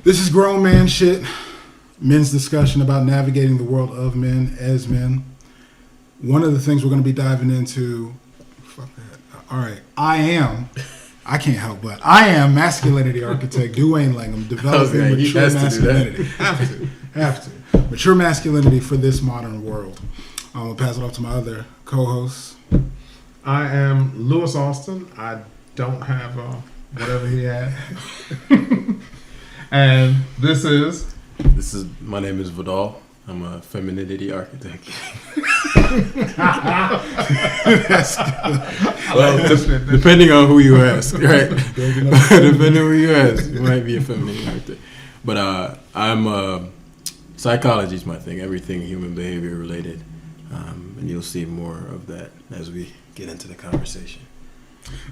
This is grown man shit. Men's discussion about navigating the world of men as men. One of the things we're going to be diving into. Fuck that. All right. I can't help but. I am masculinity architect Dwayne Langham, developing mature masculinity. Have to. Mature masculinity for this modern world. I'm going to pass it off to my other co-hosts. I am Lewis Austin. I don't have whatever he had. And this is my name is Vidal. I'm a femininity architect. That's good. Well, depending on who you ask, right? Depending on who you ask, you might be a femininity architect. But I'm psychology is my thing. Everything human behavior related, and you'll see more of that as we get into the conversation.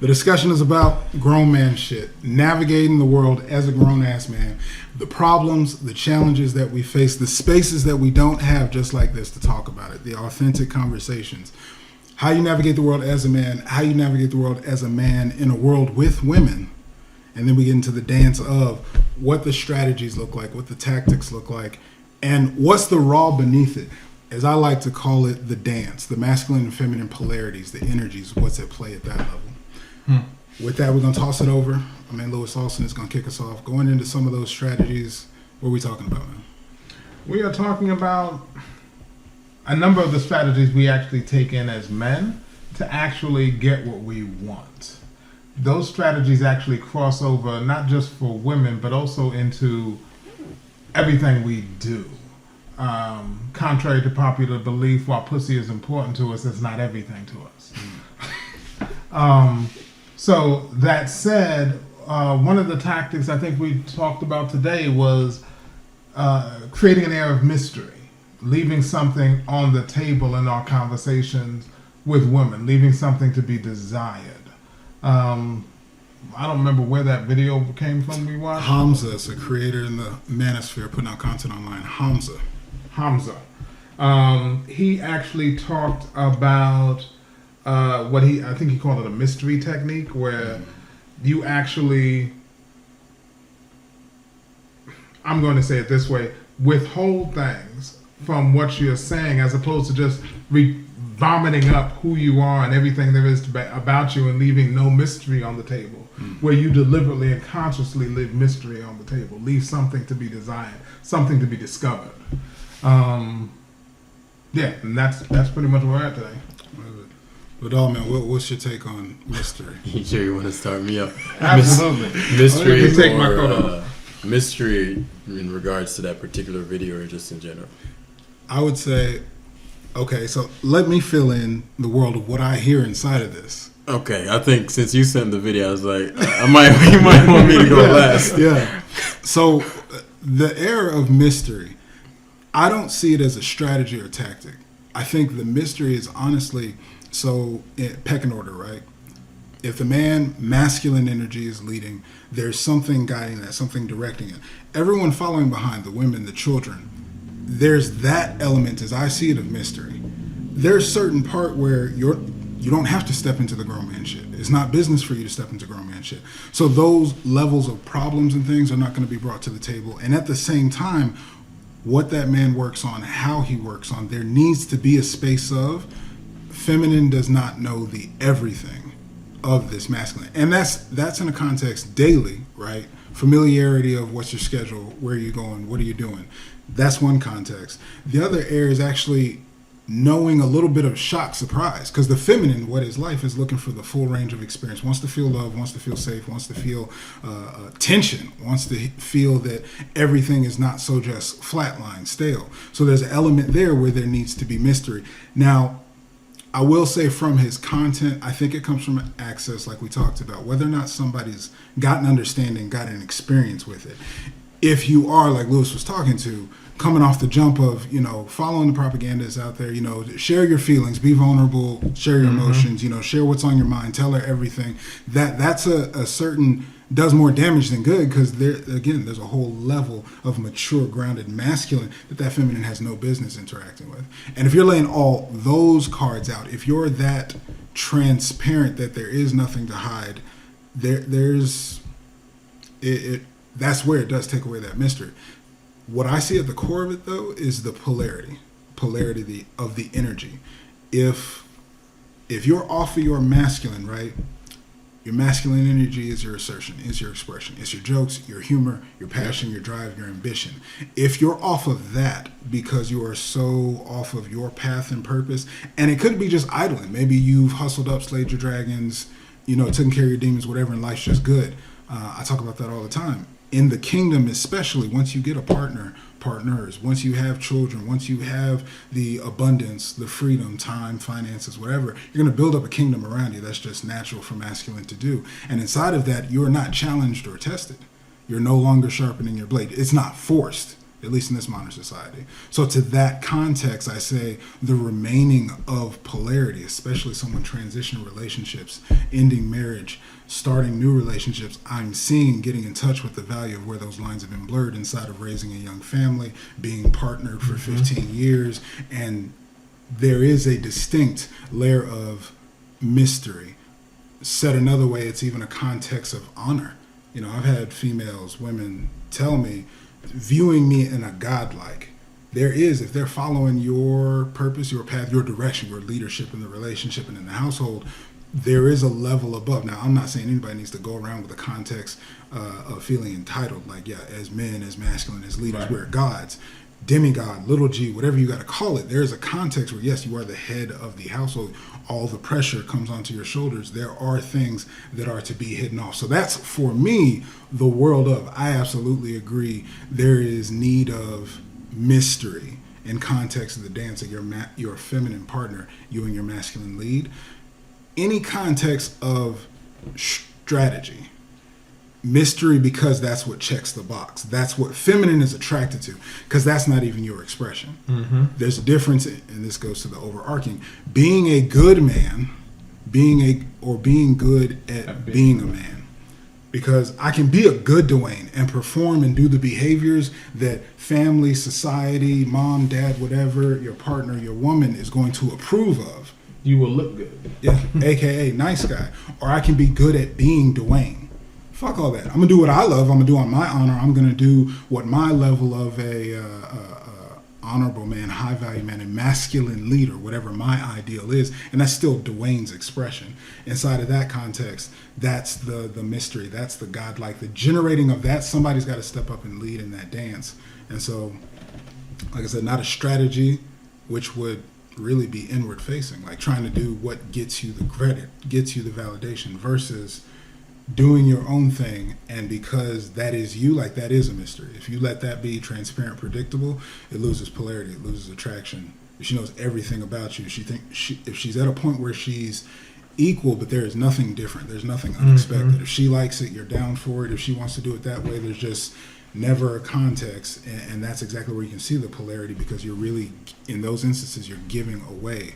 The discussion is about grown man shit, navigating the world as a grown-ass man, the problems, the challenges that we face, the spaces that we don't have just like this to talk about it, the authentic conversations, how you navigate the world as a man, how you navigate the world as a man in a world with women, and then we get into the dance of what the strategies look like, what the tactics look like, and what's the raw beneath it. As I like to call it, the dance, the masculine and feminine polarities, the energies, what's at play at that level. With that, we're going to toss it over. Lewis Austin is going to kick us off. Going into some of those strategies, what are we talking about, man? We are talking about a number of the strategies we actually take in as men to actually get what we want. Those strategies actually cross over not just for women, but also into everything we do. Contrary to popular belief, while pussy is important to us, it's not everything to us. So that said, one of the tactics I think we talked about today was creating an air of mystery, leaving something on the table in our conversations with women, leaving something to be desired. I don't remember where that video came from we watched. Hamza is a creator in the manosphere putting out content online. Hamza. He actually talked about I think he called it a mystery technique, where you actually, I'm going to say it this way, withhold things from what you're saying as opposed to just vomiting up who you are and everything there is about you and leaving no mystery on the table, where you deliberately and consciously leave mystery on the table, leave something to be desired, something to be discovered. And that's pretty much where we're at today. But man, what's your take on mystery? You sure you want to start me up? Absolutely. Mystery take my coat off. Mystery in regards to that particular video or just in general? I would say, okay, so let me fill in the world of what I hear inside of this. Okay, I think since you sent the video, I was like, you might want me to go last. Yeah. So the era of mystery, I don't see it as a strategy or tactic. I think the mystery is honestly, pecking order, right? If the man, masculine energy is leading, there's something guiding that, something directing it. Everyone following behind, the women, the children, there's that element, as I see it, of mystery. There's certain part where you don't have to step into the grown man shit. It's not business for you to step into grown man shit. So those levels of problems and things are not going to be brought to the table. And at the same time, what that man works on, how he works on, there needs to be a space of feminine does not know the everything of this masculine. And that's in a context daily, right? Familiarity of what's your schedule, where are you going, what are you doing? That's one context. The other area is actually knowing a little bit of shock, surprise, because the feminine, what is life, is looking for the full range of experience, wants to feel love, wants to feel safe, wants to feel tension, wants to feel that everything is not so just flatline, stale. So there's an element there where there needs to be mystery. Now, I will say from his content, I think it comes from access, like we talked about, whether or not somebody's got an understanding, got an experience with it. If you are, like Lewis was talking to, coming off the jump of, following the propaganda that's out there, share your feelings, be vulnerable, share your emotions, share what's on your mind, tell her everything. That's a certain, does more damage than good, because there's a whole level of mature, grounded masculine that feminine has no business interacting with. And if you're laying all those cards out, if you're that transparent that there is nothing to hide, that's where it does take away that mystery. What I see at the core of it, though, is the polarity of the energy. If you're off of your masculine, right? Your masculine energy is your assertion, is your expression. It's your jokes, your humor, your passion, your drive, your ambition. If you're off of that because you are so off of your path and purpose, and it could be just idling. Maybe you've hustled up, slayed your dragons, taken care of your demons, whatever, and life's just good. I talk about that all the time. In the kingdom, especially, once you get a partners, once you have children, once you have the abundance, the freedom, time, finances, whatever, you're going to build up a kingdom around you. That's just natural for masculine to do. And inside of that, you're not challenged or tested. You're no longer sharpening your blade. It's not forced, at least in this modern society. So to that context, I say the remaining of polarity, especially someone transitioning relationships, ending marriage, starting new relationships, I'm seeing getting in touch with the value of where those lines have been blurred inside of raising a young family, being partnered for 15 years, and there is a distinct layer of mystery. Said another way, it's even a context of honor. I've had women tell me, viewing me in a godlike, if they're following your purpose, your path, your direction, your leadership in the relationship and in the household, there is a level above. Now, I'm not saying anybody needs to go around with a context of feeling entitled, like, as men, as masculine, as leaders, we're gods, demigod, little g, whatever you got to call it. There's a context where, yes, you are the head of the household. All the pressure comes onto your shoulders. There are things that are to be hidden off. So that's, for me, the world of. I absolutely agree. There is need of mystery in context of the dance of your feminine partner, you and your masculine lead. Any context of strategy, mystery, because that's what checks the box. That's what feminine is attracted to, because that's not even your expression. Mm-hmm. There's a difference, and this goes to the overarching, being a good man, being good at being a man. Because I can be a good Dwayne and perform and do the behaviors that family, society, mom, dad, whatever, your partner, your woman is going to approve of. You will look good. Yeah, AKA nice guy. Or I can be good at being Dwayne. Fuck all that. I'm going to do what I love. I'm going to do on my honor. I'm going to do what my level of a honorable man, high value man, and masculine leader, whatever my ideal is. And that's still Dwayne's expression. Inside of that context, that's the mystery. That's the godlike. The generating of that, somebody's got to step up and lead in that dance. And so, like I said, not a strategy, which would really be inward facing, like trying to do what gets you the credit, gets you the validation, versus doing your own thing. And because that is you, like, that is a mystery. If you let that be transparent, predictable, it loses polarity, it loses attraction. If she knows everything about you, if she's at a point where she's equal, but there is nothing different, there's nothing unexpected. Mm-hmm. If she likes it, you're down for it. If she wants to do it that way, there's just never a context. And that's exactly where you can see the polarity, because you're really, in those instances, you're giving away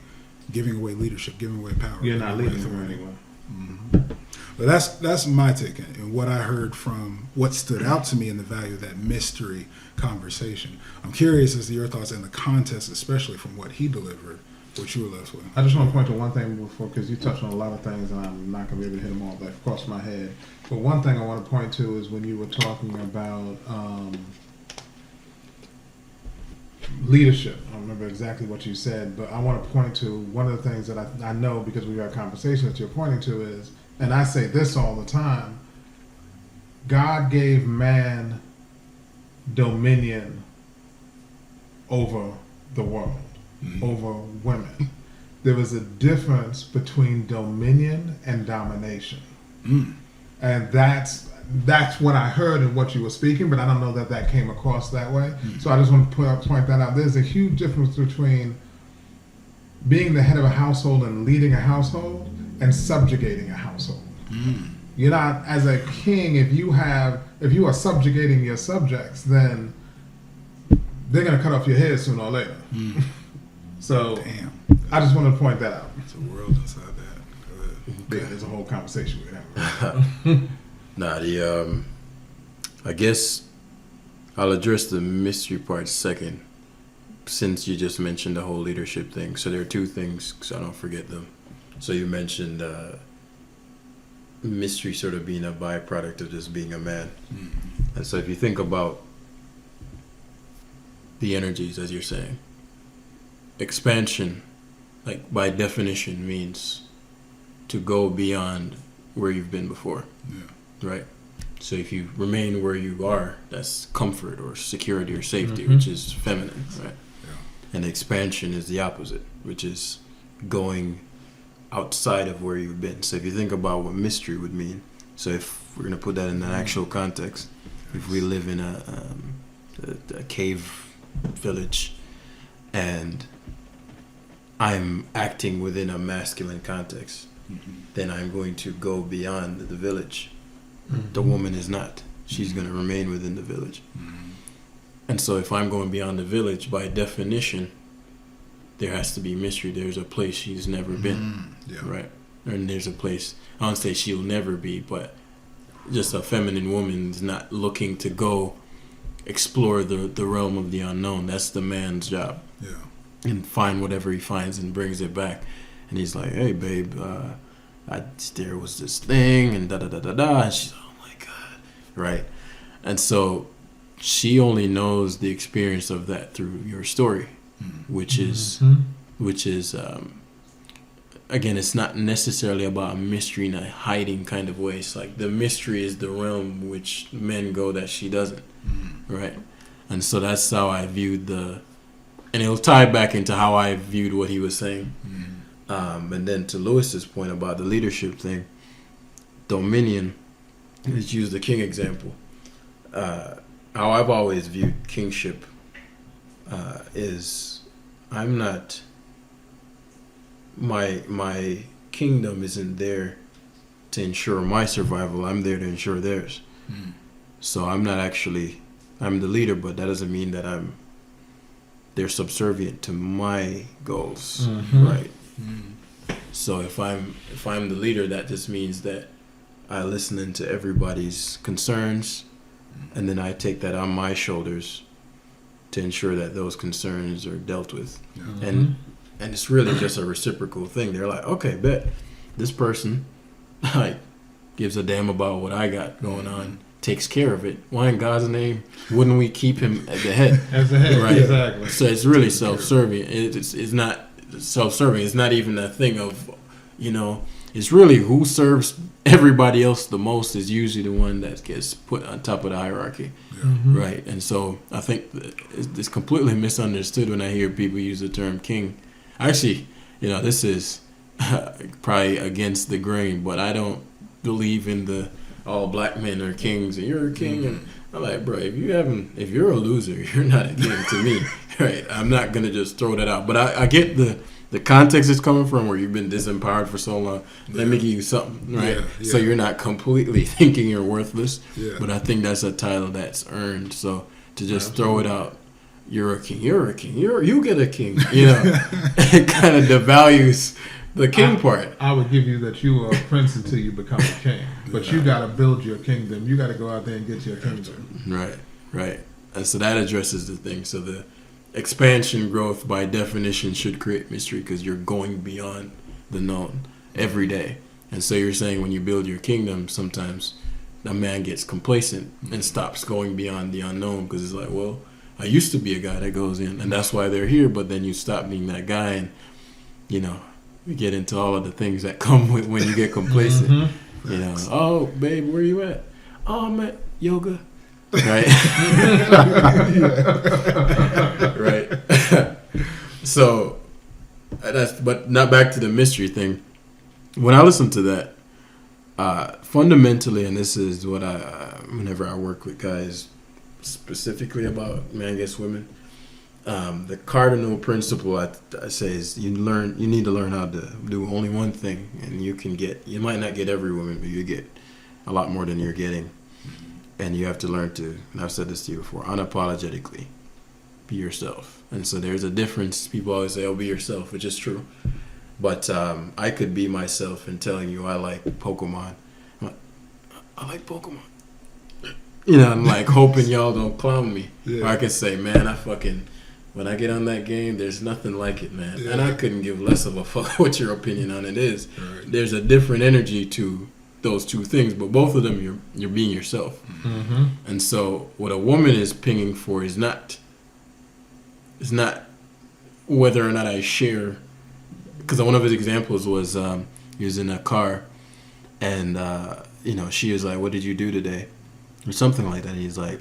leadership, giving away power. You're not leading from anyone. Mm-hmm. But that's my take, and what I heard from what stood out to me in the value of that mystery conversation. I'm curious as to your thoughts in the context, especially from what he delivered, what you were left with. I just want to point to one thing before, because you touched on a lot of things, and I'm not going to be able to hit them all that crossed my head. But one thing I want to point to is when you were talking about leadership. I don't remember exactly what you said, but I want to point to one of the things that I know, because we've had conversations that you're pointing to, is, and I say this all the time, God gave man dominion over the world, over women. There is a difference between dominion and domination. And that's what I heard in what you were speaking, but I don't know that came across that way. So I just want to point that out. There's a huge difference between being the head of a household and leading a household and subjugating a household. You're not, as a king, if you are subjugating your subjects, then they're going to cut off your head sooner or later. So damn. I just want to point that out. It's a world inside that. Yeah, there's a whole conversation we have. I guess I'll address the mystery part second, since you just mentioned the whole leadership thing. So there are two things, so I don't forget them. So you mentioned mystery sort of being a byproduct of just being a man. And so if you think about the energies, as you're saying, expansion, like by definition, means to go beyond where you've been before. Yeah. Right? So if you remain where you are, that's comfort or security or safety, which is feminine, right? Yeah. And expansion is the opposite, which is going outside of where you've been. So if you think about what mystery would mean, so if we're going to put that in an actual context, if we live in a cave village and I'm acting within a masculine context, then I'm going to go beyond the village. The woman is not. She's going to remain within the village. And so if I'm going beyond the village, by definition, there has to be mystery. There's a place she's never been, right? And there's a place, I don't say she'll never be, but just a feminine woman is not looking to go explore the realm of the unknown. That's the man's job. Yeah. And find whatever he finds and brings it back. And he's like, hey, babe, there was this thing and da-da-da-da-da. And she's like, oh, my God. Right? And so she only knows the experience of that through your story, which is, again, it's not necessarily about a mystery in a hiding kind of way. It's like the mystery is the realm which men go that she doesn't. Right? And so that's how I viewed and it'll tie back into how I viewed what he was saying. And then to Lewis's point about the leadership thing, dominion, let's use the king example. How I've always viewed kingship is I'm not, my kingdom isn't there to ensure my survival. I'm there to ensure theirs. So I'm not actually, I'm the leader, but that doesn't mean that they're subservient to my goals, right? So if I'm the leader, that just means that I listen into everybody's concerns, and then I take that on my shoulders to ensure that those concerns are dealt with. And it's really just a reciprocal thing. They're like, okay, bet this person like gives a damn about what I got going on, takes care of it. Why in God's name wouldn't we keep him at the head? As the head, right? Exactly. So it's really self-serving. It's not self-serving. It's not even a thing of, it's really who serves everybody else the most is usually the one that gets put on top of the hierarchy, right? And so I think it's completely misunderstood when I hear people use the term king. Actually, this is probably against the grain, but I don't believe in the all black men are kings and you're a king. And I'm like, bro, if you're a loser, you're not a king to me, right? I'm not gonna just throw that out. But I get the context it's coming from, where you've been disempowered for so long. Let me give you something, right? So you're not completely thinking you're worthless. But I think that's a title that's earned. So to just throw it out, you're a king, you get a king, it kind of devalues the king part. I would give you that you are a prince until you become a king. But you got to build your kingdom. You got to go out there and get your kingdom. Right. And so that addresses the thing. So the expansion growth, by definition, should create mystery because you're going beyond the known every day. And so you're saying when you build your kingdom, sometimes a man gets complacent and stops going beyond the unknown because it's like, well, I used to be a guy that goes in, and that's why they're here. But then you stop being that guy, and we get into all of the things that come with when you get complacent. Oh, babe, where you at? Oh, I'm at yoga. Right? Right. So, but not back to the mystery thing. When I listen to that, fundamentally, and this is what whenever I work with guys, specifically about man against women, the cardinal principle I say is you need to learn how to do only one thing, and you might not get every woman, but you get a lot more than you're getting. And you have to learn to, and I've said this to you before, unapologetically be yourself. And so there's a difference. People always say, oh, be yourself, which is true. But I could be myself in telling you I like Pokemon. I like Pokemon. I'm like hoping y'all don't clown me. Or I could say, man, when I get on that game, there's nothing like it, man. And I couldn't give less of a fuck what your opinion on it is. Right. There's a different energy to those two things, but both of them you're being yourself. Mm-hmm. And so what a woman is pinging for is not whether or not I share. Because one of his examples was he was in a car, and she was like, "What did you do today?" or something like that. He's like,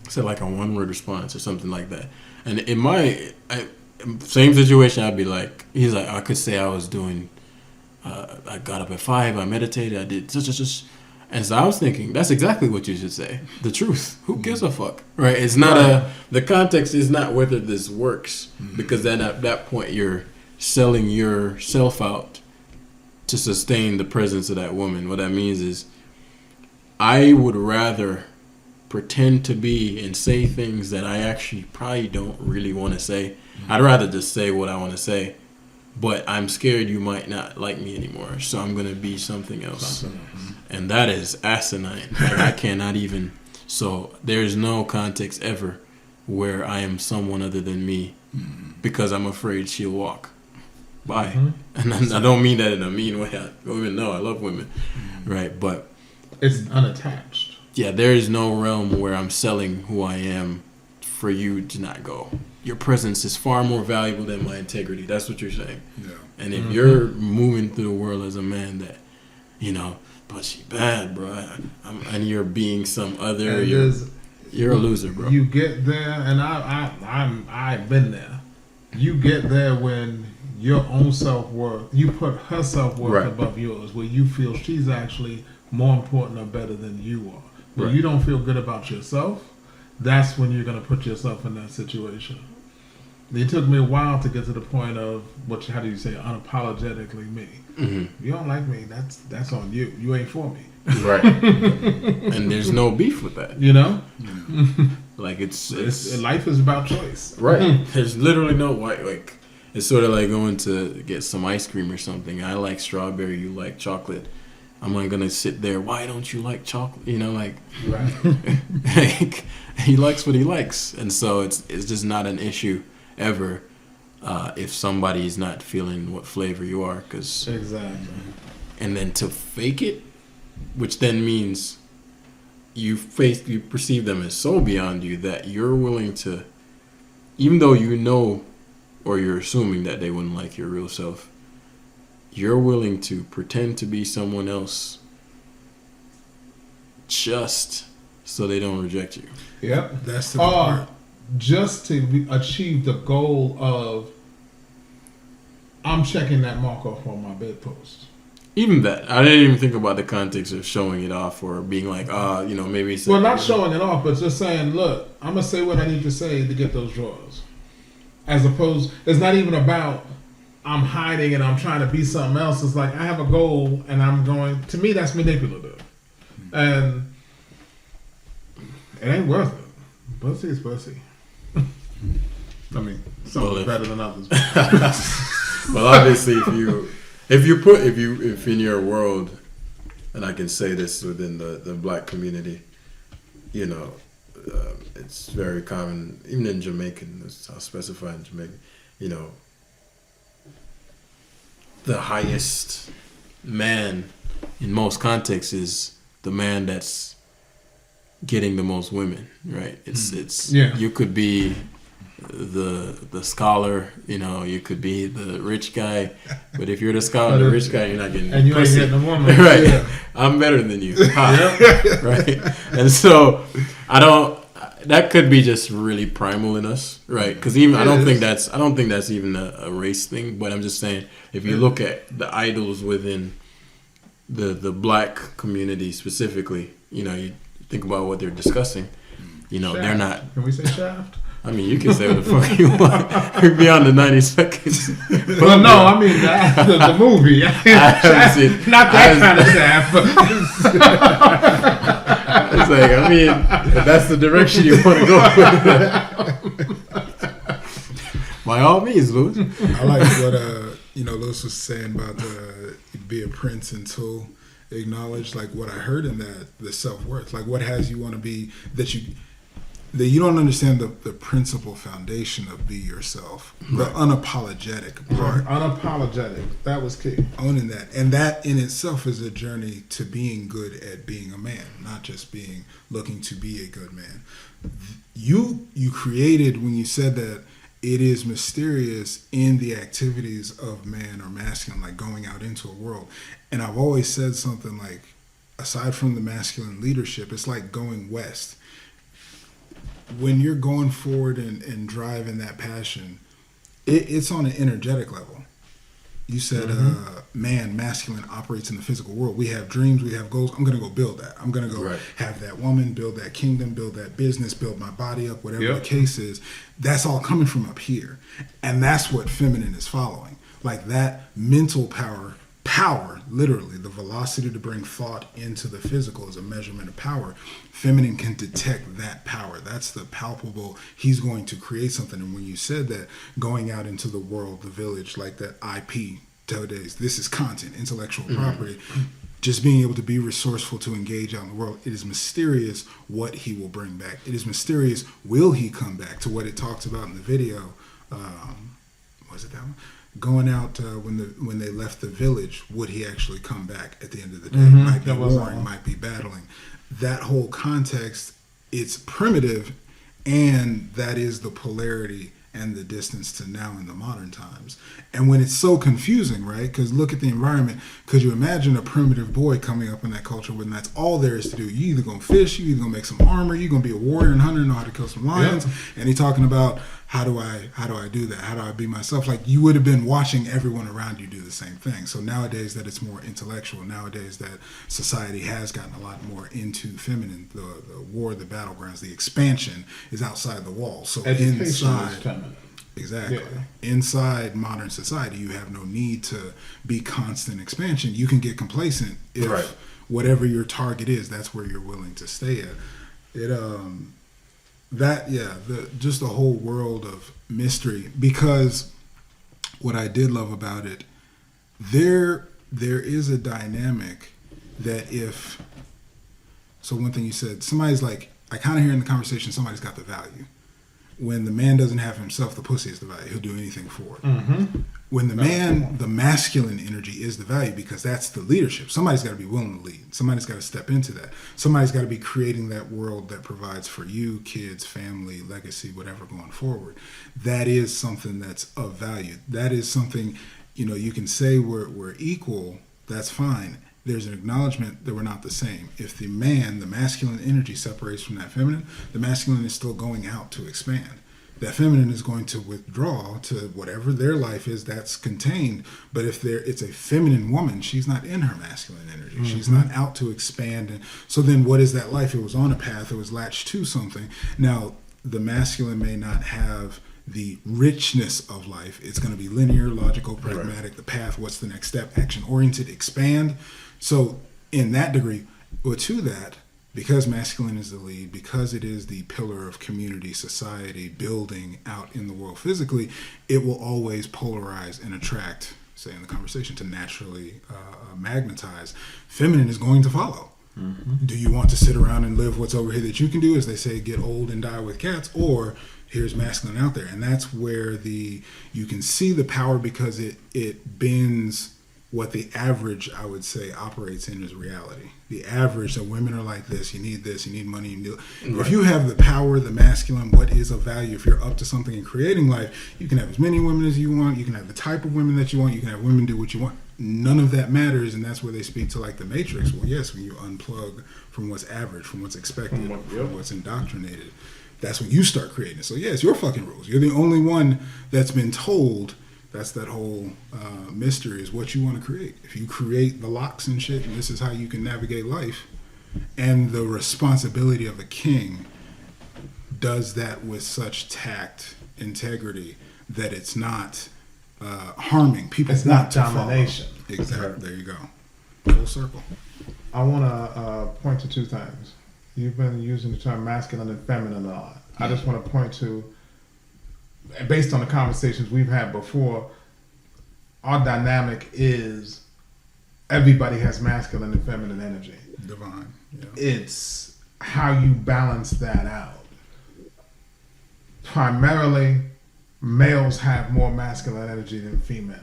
said like a one-word response or something like that. And in my same situation, I'd be like, he's like, I could say I was doing. I got up at 5. I meditated. I did just. And so I was thinking, that's exactly what you should say. The truth. Who gives a fuck, right? It's not the context is not whether this works, because then at that point you're selling yourself out to sustain the presence of that woman. What that means is, I would rather pretend to be and say things that I actually probably don't really want to say. I'd rather just say what I want to say, but I'm scared you might not like me anymore, so I'm going to be something else. And that is asinine. Like, I cannot even. So there's no context ever where I am someone other than me because I'm afraid she'll walk by. And I don't mean that in a mean way. Women know I love women, right? But it's unattached. Yeah, there is no realm where I'm selling who I am for you to not go. Your presence is far more valuable than my integrity. That's what you're saying. Yeah. And if you're moving through the world as a man that, but she bad, bro, and you're being some other, you're a loser, bro. You get there, and I've been there. You get there when your own self-worth, you put her self-worth above yours, where you feel she's actually more important or better than you are. When you don't feel good about yourself, that's when you're going to put yourself in that situation. It took me a while to get to the point of how do you say, unapologetically me. Mm-hmm. You don't like me, that's on you. You ain't for me. Right. And there's no beef with that. Like it's life is about choice. Right. There's literally no like it's sort of like going to get some ice cream or something. I like strawberry, you like chocolate. I'm not gonna sit there. Why don't you like chocolate? Right. Like, he likes what he likes, and so it's just not an issue ever if somebody's not feeling what flavor you are. Exactly. And then to fake it, which then means you perceive them as so beyond you that you're willing to, even though or you're assuming that they wouldn't like your real self, you're willing to pretend to be someone else just so they don't reject you. Yep. That's the part. Just to achieve the goal of, I'm checking that mark off on my bedpost. Even that. I didn't even think about the context of showing it off or being like, maybe it's... Well, not showing it off, but just saying, look, I'm going to say what I need to say to get those drawers. As opposed, it's not even about... I'm hiding and I'm trying to be something else. It's like I have a goal and I'm going. To me, that's manipulative, and it ain't worth it. Pussy is pussy. I mean, some better than others. Well, obviously, if in your world, and I can say this within the black community, it's very common, even in Jamaican. I'll specify in Jamaican, the highest man in most contexts is the man that's getting the most women, right? You could be the scholar, you could be the rich guy, but if you're the scholar, the rich guy, you're not getting and you pussy. ain't getting a woman, right? Yeah. I'm better than you, right? And so that could be just really primal in us, right? Because I don't think that's even a race thing. But I'm just saying, if you look at the idols within the black community specifically, you think about what they're discussing. Shaft. They're not. Can we say Shaft? I mean, you can say what the fuck you want. We're beyond the 90 seconds. Well, no, I mean the movie. I haven't seen. Not that kind of Shaft. It's like, if that's the direction you want to go with. By all means, Louis. I like what Louis was saying about be a prince until acknowledge, like what I heard in that, the self-worth. Like what has you want to be, that you that you don't understand the principal foundation of be yourself, the unapologetic part. Unapologetic. That was key. Owning that, and that in itself is a journey to being good at being a man, not just being looking to be a good man. You created when you said that it is mysterious in the activities of man or masculine, like going out into a world. And I've always said something like, aside from the masculine leadership, it's like going west. When you're going forward and driving that passion, it's on an energetic level. You said, man, masculine operates in the physical world. We have dreams, we have goals. I'm going to go build that. I'm going to go have that woman, build that kingdom, build that business, build my body up, whatever the case is. That's all coming from up here. And that's what feminine is following. Like that mental power, literally, the velocity to bring thought into the physical is a measurement of power. Feminine can detect that power. That's the palpable, he's going to create something. And when you said that, going out into the world, the village, like that IP, nowadays, this is content, intellectual property, just being able to be resourceful to engage out in the world. It is mysterious what he will bring back. It is mysterious, will he come back to what it talks about in the video? Was it that one? Going out when they left the village, would he actually come back at the end of the day? Might be warring, might be battling. That whole context, it's primitive, and that is the polarity and the distance to now in the modern times. And when it's so confusing, right? Because look at the environment. Could you imagine a primitive boy coming up in that culture when that's all there is to do? You either gonna fish, you either gonna make some armor, you gonna be a warrior and hunter, know how to kill some lions. And he's talking about how do I do that? How do I be myself? Like you would have been watching everyone around you do the same thing. So nowadays that it's more intellectual. Nowadays that society has gotten a lot more into feminine. The war, the battlegrounds, the expansion is outside the wall. So education inside, is feminine. Exactly. Yeah. Inside modern society, you have no need to be constant expansion. You can get complacent if whatever your target is, that's where you're willing to stay at. Just the whole world of mystery. Because what I did love about it, there is a dynamic that so one thing you said, somebody's like, I kind of hear in the conversation, somebody's got the value. When the man doesn't have himself, the pussy is the value. He'll do anything for it. When the man, the masculine energy is the value, because that's the leadership. Somebody's got to be willing to lead. Somebody's got to step into that. Somebody's got to be creating that world that provides for you, kids, family, legacy, whatever going forward. That is something that's of value. That is something, you can say we're equal. That's fine. There's an acknowledgement that we're not the same. If the man, the masculine energy separates from that feminine, the masculine is still going out to expand. That feminine is going to withdraw to whatever their life is that's contained. But if it's a feminine woman, she's not in her masculine energy. She's not out to expand. And so then what is that life? It was on a path. It was latched to something. Now, the masculine may not have the richness of life. It's going to be linear, logical, pragmatic, the path, what's the next step, action-oriented, expand. So in that degree, well, to that, because masculine is the lead, because it is the pillar of community, society, building out in the world physically, it will always polarize and attract, say in the conversation, to naturally magnetize. Feminine is going to follow. Do you want to sit around and live what's over here that you can do, as they say, get old and die with cats, or here's masculine out there? And that's where you can see the power, because it bends what the average, I would say, operates in as reality. The average, that women are like this, you need money. If you have the power, the masculine, what is of value, if you're up to something in creating life, you can have as many women as you want, you can have the type of women that you want, you can have women do what you want. None of that matters, and that's where they speak to like the Matrix. Well, yes, when you unplug from what's average, from what's expected, from what's indoctrinated, that's when you start creating. So yeah, it's your fucking rules. You're the only one that's been told. That's that whole mystery, is what you want to create. If you create the locks and shit, and this is how you can navigate life, and the responsibility of a king does that with such tact, integrity, that it's not harming people. It's not domination. Exactly. There you go. Full circle. I want to point to two things. You've been using the term masculine and feminine a lot. I just want to point to, based on the conversations we've had before, our dynamic is everybody has masculine and feminine energy. Divine. Yeah. It's how you balance that out. primarily males have more masculine energy than females.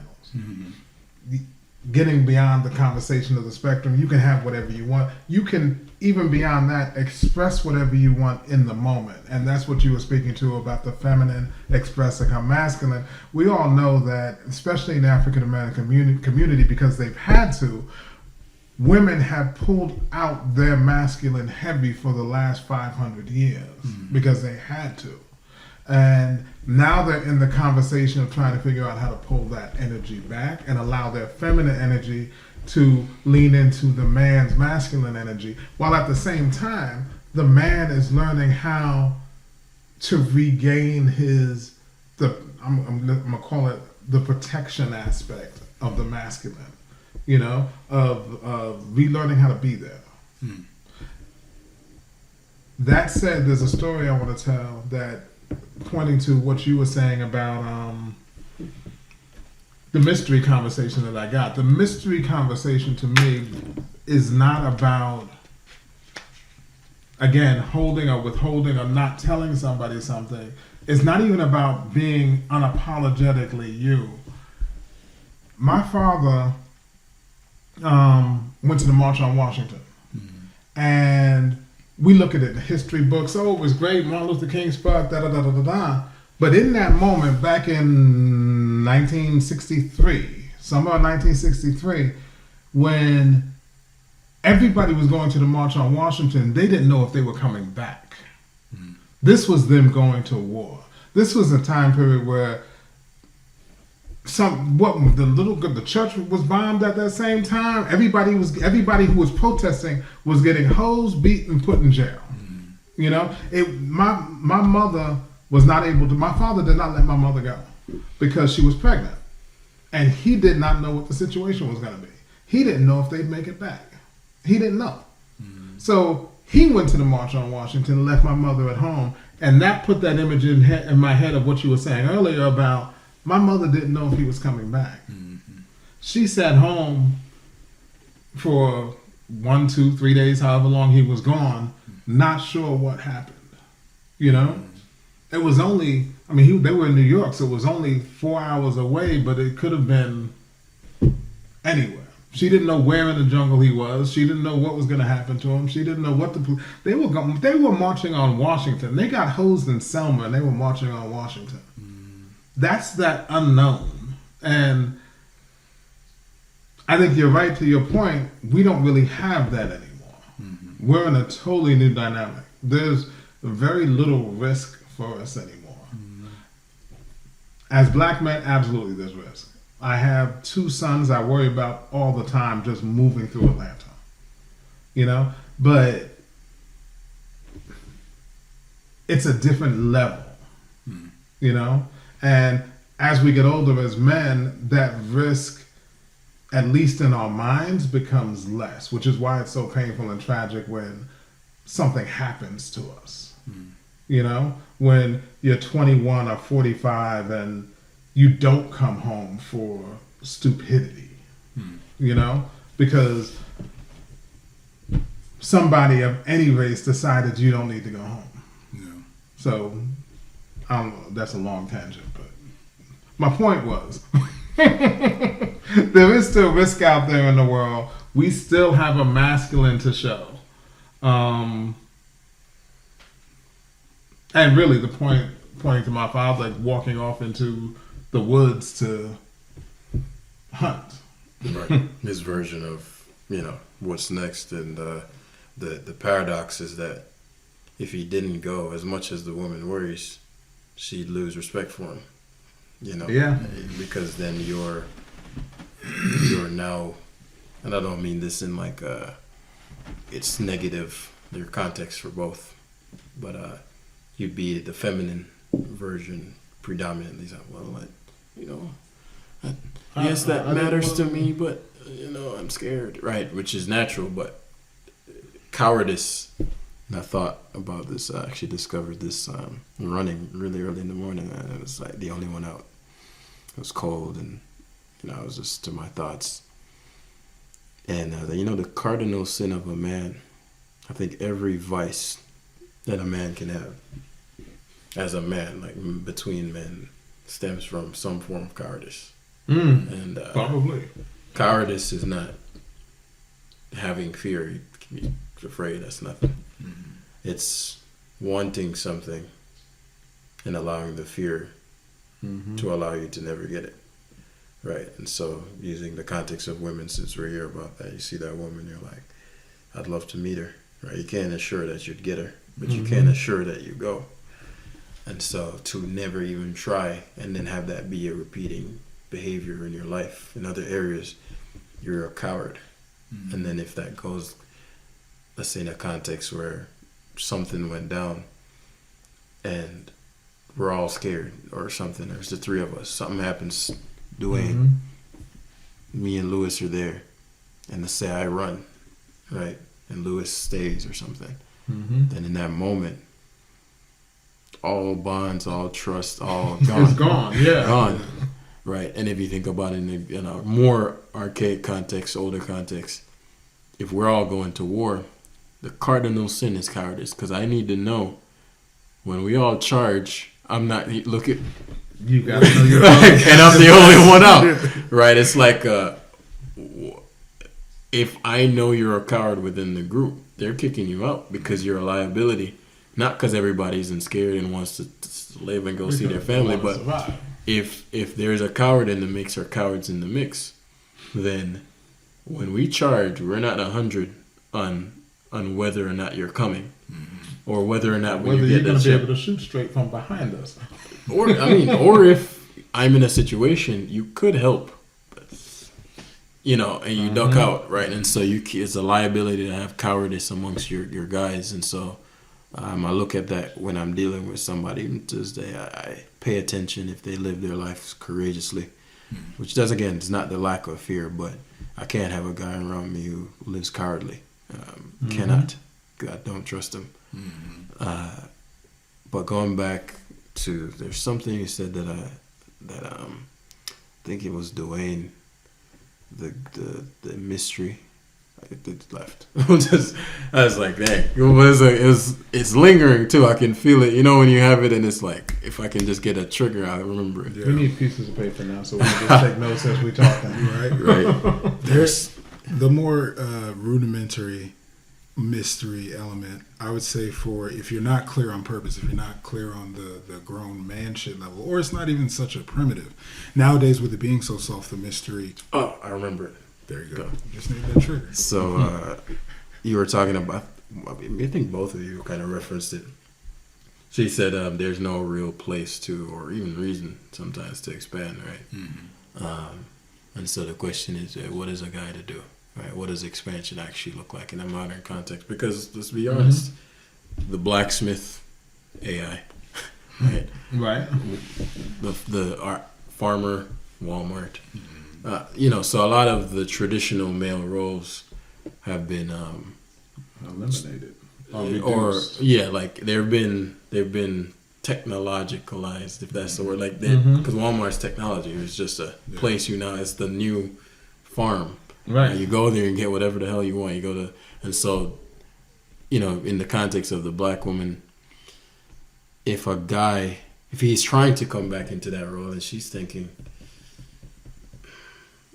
Getting beyond the conversation of the spectrum, you can have whatever you want. You can, even beyond that, express whatever you want in the moment. And that's what you were speaking to about the feminine expressing her masculine. We all know that, especially in the African American community, because they've had to, women have pulled out their masculine heavy for the last 500 years because they had to. And now they're in the conversation of trying to figure out how to pull that energy back and allow their feminine energy to lean into the man's masculine energy, while at the same time, the man is learning how to regain I'm gonna call it the protection aspect of the masculine, of relearning how to be there. That said, there's a story I want to tell that, pointing to what you were saying about the mystery conversation that I got. The mystery conversation to me is not about, again, holding or withholding or not telling somebody something. It's not even about being unapologetically you. My father went to the March on Washington, and we look at it in the history books. Oh, it was great. Martin Luther King spoke, da da da da da da. But in that moment, back in 1963, somewhere in 1963, when everybody was going to the March on Washington, they didn't know if they were coming back. This was them going to war. This was a time period where the church was bombed at that same time. Everybody who was protesting was getting hosed, beat, and put in jail. My mother was not able to. My father did not let my mother go because she was pregnant, and he did not know what the situation was going to be. He didn't know if they'd make it back. He didn't know. So he went to the March on Washington and left my mother at home, and that put that image in my head of what you were saying earlier about. My mother didn't know if he was coming back. She sat home for 1, 2, 3 days, however long he was gone, not sure what happened. It was only, they were in New York, so it was only 4 hours away, but it could have been anywhere. She didn't know where in the jungle he was. She didn't know what was going to happen to him. She didn't know what they were marching on Washington. They got hosed in Selma, and they were marching on Washington. That's that unknown. And I think you're right to your point. We don't really have that anymore. We're in a totally new dynamic. There's very little risk for us anymore. As black men, absolutely there's risk. I have 2 sons I worry about all the time just moving through Atlanta. But it's a different level, And as we get older as men, that risk, at least in our minds, becomes less, which is why it's so painful and tragic when something happens to us. When you're 21 or 45 and you don't come home for stupidity, because somebody of any race decided you don't need to go home. So, I don't know, that's a long tangent, but my point was, there is still risk out there in the world. We still have a masculine to show. And really the pointing to my father, like walking off into the woods to hunt. Right. His version of, what's next. And the paradox is that if he didn't go, as much as the woman worries, she'd lose respect for him. Yeah. Because then you're now, and I don't mean this in like it's negative, your context for both, but you'd be the feminine version predominantly. Yes, that matters to me, but I'm scared, right? Which is natural, but cowardice. And I thought about this. I actually discovered this running really early in the morning, and it was like the only one out. It was cold, and I was just to my thoughts. And the cardinal sin of a man, I think every vice that a man can have as a man, like between men, stems from some form of cowardice. And Probably. cowardice is not having fear. You can be afraid. That's nothing. It's wanting something and allowing the fear to allow you to never get it. Right. And so using the context of women, since we're here about that, you see that woman, you're like, I'd love to meet her. Right. You can't assure that you'd get her, but you can assure that you go. And so to never even try and then have that be a repeating behavior in your life in other areas, you're a coward. And then if that goes, let's say in a context where something went down and we're all scared or something, there's the three of us, something happens, Dwayne, me and Lewis are there, and let's say I run, right, and Lewis stays or something, then in that moment, all bonds, all trust, all gone. It's gone, yeah. Gone. Right. And if you think about it in a more archaic context, older context, if we're all going to war, the cardinal sin is cowardice. Because I need to know when we all charge, I'm not, look at, You got to know your and I'm the only one out. Right. It's like, if I know you're a coward within the group, they're kicking you out because you're a liability. Not because everybody's scared and wants to live and go see their family, but survive. if there's a coward in the mix or cowards in the mix, then when we charge, we're not 100 on whether or not you're coming, or whether or not when Whether you you're get going the to be ship. able to shoot straight from behind us. Or if I'm in a situation, you could help, and you duck out, right? And so it's a liability to have cowardice amongst your guys, and so. I look at that when I'm dealing with somebody. Even to this day, I pay attention if they live their lives courageously, which does, again, it's not the lack of fear, but I can't have a guy around me who lives cowardly. Cannot. I don't trust him. But going back to, there's something you said that I think it was Dwayne, the mystery. It left. I was like, dang. It's lingering too. I can feel it. When you have it and it's like, if I can just get a trigger, I'll remember it. Yeah. We need pieces of paper now so we can just take notes as we talking. Right. There's the more rudimentary mystery element, I would say, for if you're not clear on purpose, if you're not clear on the grown man shit level, or it's not even such a primitive. Nowadays, with it being so soft, the mystery. Oh, I remember it. There you go. Just need that trigger. So you were talking about, I think both of you kind of referenced it. She said there's no real place to, or even reason sometimes to expand, right? And so the question is, what is a guy to do? Right? What does expansion actually look like in a modern context? Because let's be honest, the blacksmith AI, right? Right. The farmer, Walmart. So a lot of the traditional male roles have been Eliminated. They've been technologicalized, if that's the word. Like because Walmart's technology is just a place it's the new farm. Right. You go there and get whatever the hell you want. You go to, and so, in the context of the black woman, if he's trying to come back into that role and she's thinking.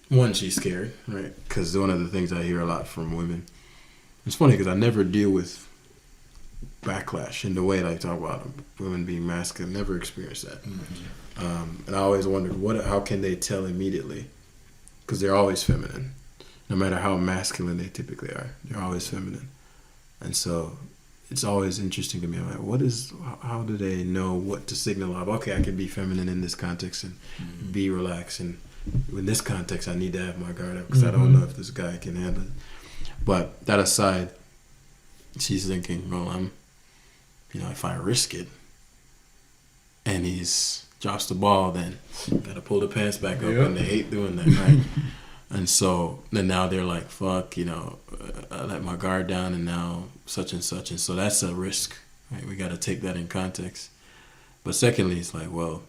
One, she's scared, right? Because one of the things I hear a lot from women, it's funny because I never deal with backlash in the way that I talk about women being masculine. Never experienced that. And I always wondered, how can they tell immediately? Because they're always feminine. No matter how masculine they typically are, they're always feminine. And so it's always interesting to me. I'm like, how do they know what to signal of? Okay, I can be feminine in this context and be relaxed, and in this context, I need to have my guard up because I don't know if this guy can handle it. But that aside, she's thinking, well, if I risk it and he drops the ball, then got to pull the pants back up, and they hate doing that, right? And so then now they're like, fuck, I let my guard down and now such and such. And so that's a risk, right? We got to take that in context. But secondly, it's like, well,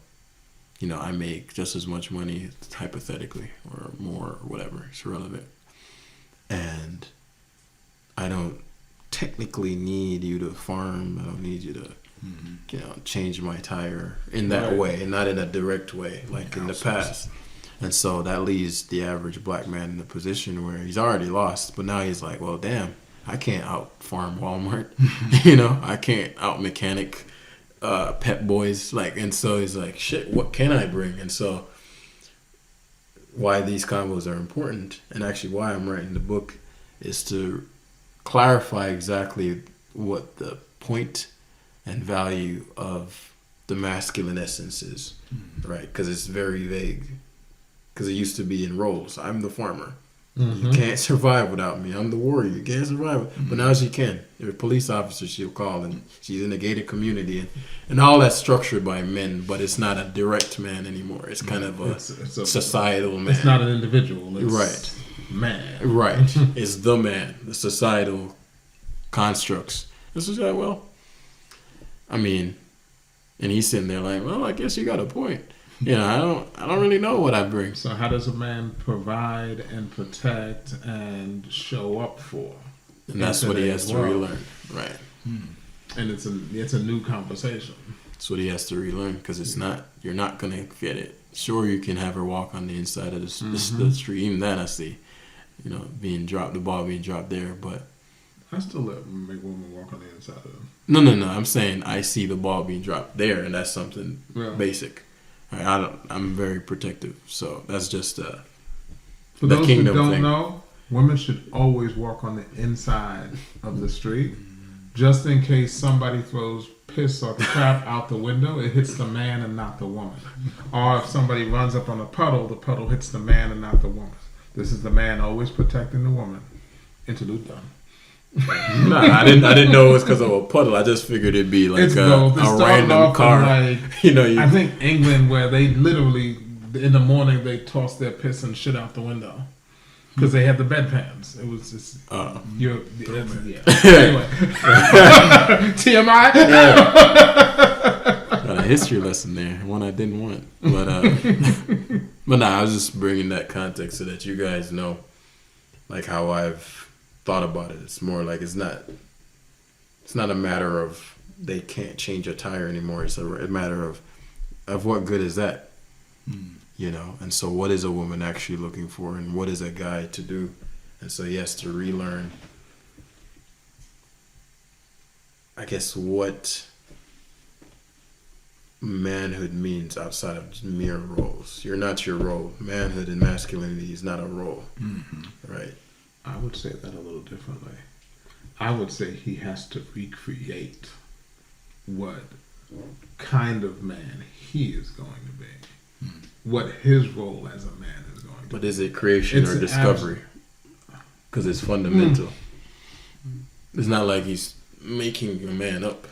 I make just as much money, hypothetically, or more, or whatever. It's irrelevant. And I don't technically need you to farm. I don't need you to change my tire in that way, and not in a direct way like in the past. And so that leaves the average black man in a position where he's already lost, but now he's like, well, damn, I can't out farm Walmart, I can't out mechanic Pep Boys, and so he's like, shit, what can I bring? And so why these combos are important, and actually why I'm writing the book, is to clarify exactly what the point and value of the masculine essence is, right? Because it's very vague. Because it used to be in roles. I'm the farmer. You can't survive without me. I'm the warrior. You can't survive. But now she can. There's a police officer she'll call, and she's in a gated community. And all that's structured by men, but it's not a direct man anymore. It's kind of a societal man. It's not an individual. It's right. Man. Right. It's the man. The societal constructs. This is well, I mean, and he's sitting there like, well, I guess you got a point. I don't really know what I bring. So how does a man provide and protect and show up for? And that's what he has to relearn, right? And it's a new conversation. That's what he has to relearn, because you're not gonna get it. Sure, you can have her walk on the inside of the street. Even that I see, the ball being dropped there, but I still make women walk on the inside of them. No. I'm saying I see the ball being dropped there, and that's something basic. I'm very protective, so that's just for those who don't know, women should always walk on the inside of the street, just in case somebody throws piss or crap out the window. It hits the man and not the woman. Or if somebody runs up on a puddle, the puddle hits the man and not the woman. This is the man always protecting the woman. Interlude done. No, I didn't know it was because of a puddle. I just figured it'd be like a random car. I think England, where they literally in the morning they toss their piss and shit out the window because they had the bedpans. It was just Anyway, TMI. Got a history lesson there, one I didn't want, but I was just bringing that context so that you guys know, like how I've thought about it. It's more like it's not a matter of they can't change a tire anymore. It's a matter of what good is that, and so what is a woman actually looking for, and what is a guy to do? And so he has to relearn, I guess, what manhood means outside of mere roles. You're not your role. Manhood and masculinity is not a role, right? I would say that a little differently. I would say he has to recreate what kind of man he is going to be. What his role as a man is going to be. But is it creation or discovery? Because it's fundamental. It's not like he's making a man up.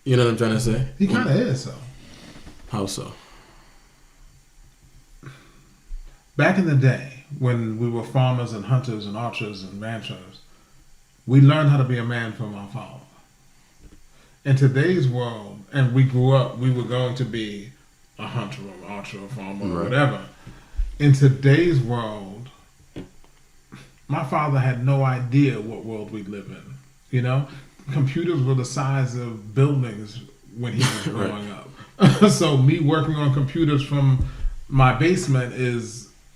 You know what I'm trying to say? He kind of is, though. How so? Back in the day, when we were farmers and hunters and archers and ranchers, we learned how to be a man from our father. In today's world, and we grew up, we were going to be a hunter or an archer or a farmer or whatever. In today's world, my father had no idea what world we live in. Computers were the size of buildings when he was growing up. So me working on computers from my basement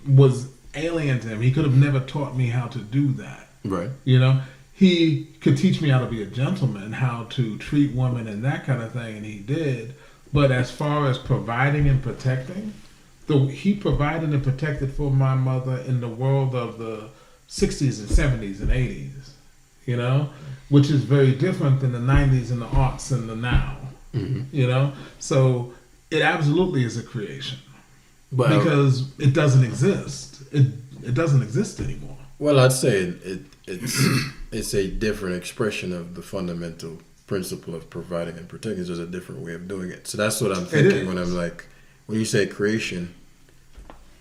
was alien to him. He could have never taught me how to do that. Right. He could teach me how to be a gentleman, how to treat women and that kind of thing, and he did. But as far as providing and protecting, he provided and protected for my mother in the world of the 60s and 70s and 80s, which is very different than the 90s and the aughts and the now, So it absolutely is a creation. Because it doesn't exist. It doesn't exist anymore. Well, I'd say it's a different expression of the fundamental principle of providing and protecting. There's a different way of doing it. So that's what I'm thinking when I'm like, when you say creation,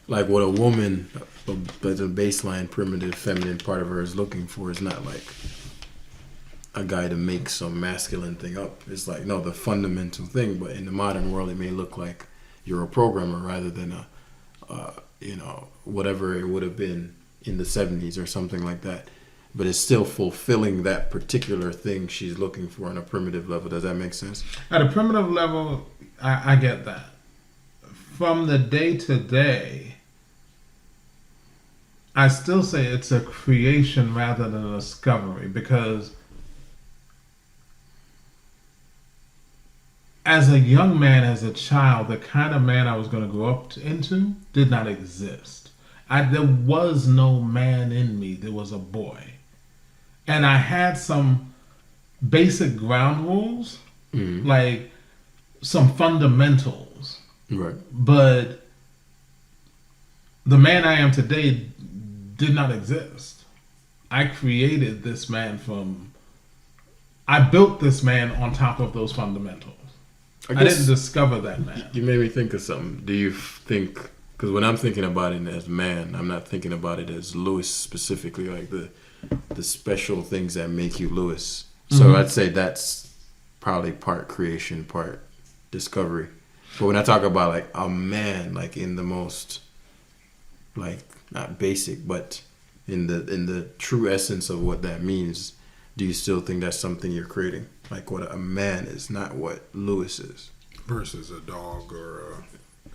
like what a woman, the baseline primitive feminine part of her is looking for is not like a guy to make some masculine thing up. It's like, no, the fundamental thing. But in the modern world, it may look like you're a programmer rather than whatever it would have been in the 70s or something like that. but it's still fulfilling that particular thing she's looking for on a primitive level. Does that make sense? At a primitive level, I get that. From the day to day, I still say it's a creation rather than a discovery, because as a young man, as a child, the kind of man I was going to grow up into did not exist. There was no man in me. There was a boy. And I had some basic ground rules, like some fundamentals. Right. But the man I am today did not exist. I created this man I built this man on top of those fundamentals. I didn't discover that man. You made me think of something. Do you think, because when I'm thinking about it as man, I'm not thinking about it as Lewis specifically, like the special things that make you Lewis. So I'd say that's probably part creation, part discovery. But when I talk about like a man, like in the most, like not basic, but in the true essence of what that means, do you still think that's something you're creating? Like what a man is, not what Lewis is. Versus a dog or a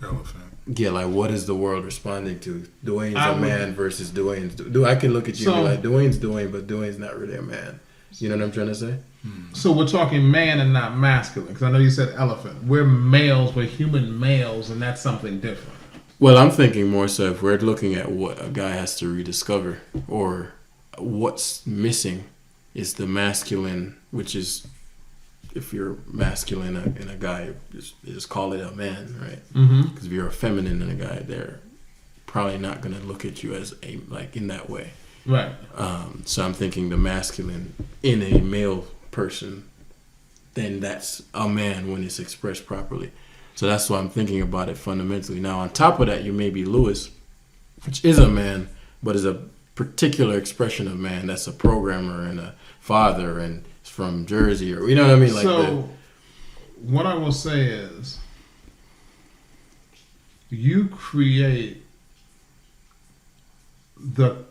elephant. Yeah, like what is the world responding to? Dwayne's a man versus Dwayne's. I can look at you and be like, Dwayne's Dwayne, but Dwayne's not really a man. You know what I'm trying to say? So we're talking man and not masculine, because I know you said elephant. We're males, we're human males, and that's something different. Well, I'm thinking more so if we're looking at what a guy has to rediscover or what's missing is the masculine, which is, if you're masculine in a guy, just call it a man, right? Because if you're a feminine in a guy, they're probably not going to look at you as in that way. Right. So I'm thinking the masculine in a male person, then that's a man when it's expressed properly. So that's why I'm thinking about it fundamentally. Now, on top of that, you may be Lewis, which is a man, but is a particular expression of man. That's a programmer and a father and is from Jersey, or you know what I mean? Like what I will say is, you create the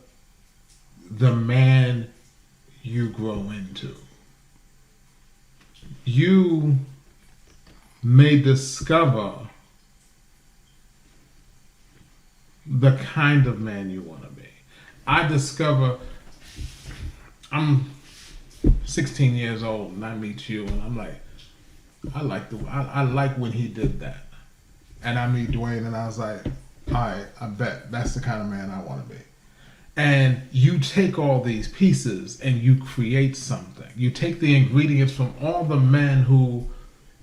man you grow into. You may discover the kind of man you want to be. I discover, I'm 16 years old and I meet you and I'm like, I like when he did that. And I meet Dwayne and I was like, all right, I bet that's the kind of man I want to be. And you take all these pieces and you create something. You take the ingredients from all the men who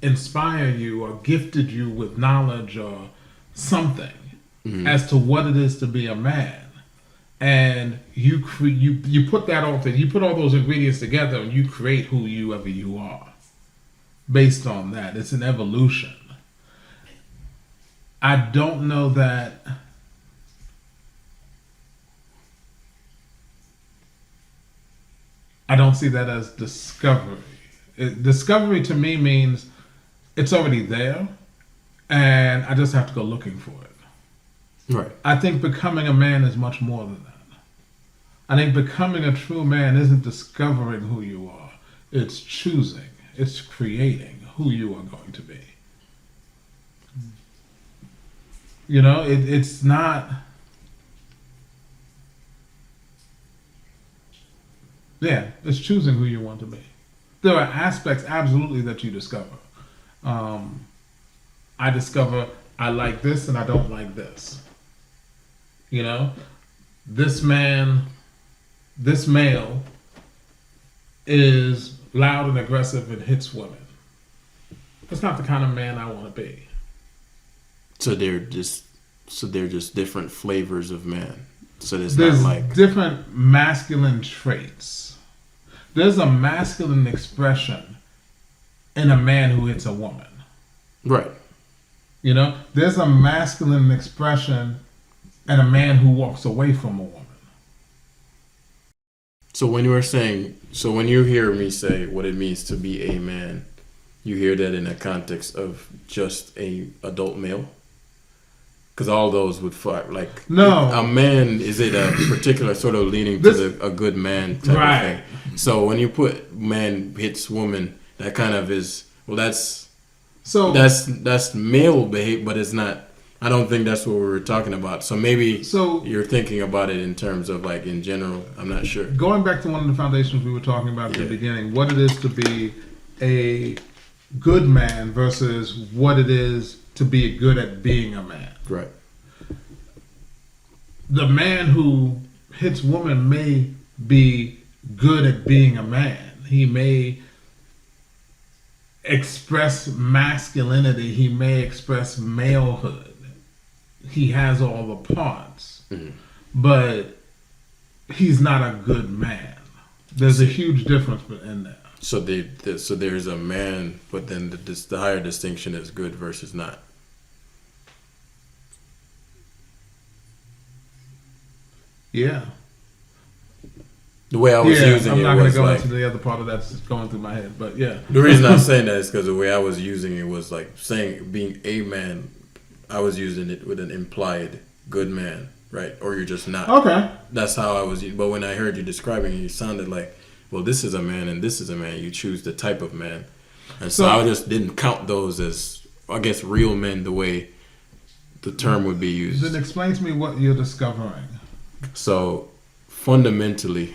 inspire you or gifted you with knowledge or something as to what it is to be a man. And you put that all you put all those ingredients together and you create whoever you are based on that. It's an evolution. I don't know that I don't see that as discovery. Discovery to me means it's already there and I just have to go looking for it. right. I think becoming a man is much more than that. I think becoming a true man isn't discovering who you are. It's choosing. It's creating who you are going to be. You know, it's not... Yeah, it's choosing who you want to be. There are aspects, absolutely, that you discover. I discover I like this and I don't like this. You know, this male is loud and aggressive and hits women. That's not the kind of man I want to be. So they're just different flavors of man. So there's not like different masculine traits. There's a masculine expression in a man who hits a woman. right. You know, there's a masculine expression in a man who walks away from a woman. So when you hear me say what it means to be a man, you hear that in the context of just a adult male? Because all those would fuck. Like, No. a man, is it a particular sort of leaning to a good man type of thing? So when you put man hits woman, that kind of is, well, that's male behavior, but it's not. I don't think that's what we were talking about. So maybe you're thinking about it in terms of like in general. I'm not sure. Going back to one of the foundations we were talking about at the beginning, what it is to be a good man versus what it is to be good at being a man. Right. The man who hits woman may be good at being a man. He may express masculinity. He may express malehood. He has all the parts, but he's not a good man. There's a huge difference in that. So there's a man, but then the higher distinction is good versus not. Yeah. The way I was using I'm not it going was to go like, into the other part of that's going through my head, but yeah. The reason I'm saying that is because the way I was using it was like saying being a man. I was using it with an implied good man, right? Or you're just not. Okay. That's how I was. But when I heard you describing it, you sounded like, well, this is a man and this is a man. You choose the type of man, and so I just didn't count those as, I guess, real men the way the term would be used. Then explain to me what you're discovering. So fundamentally,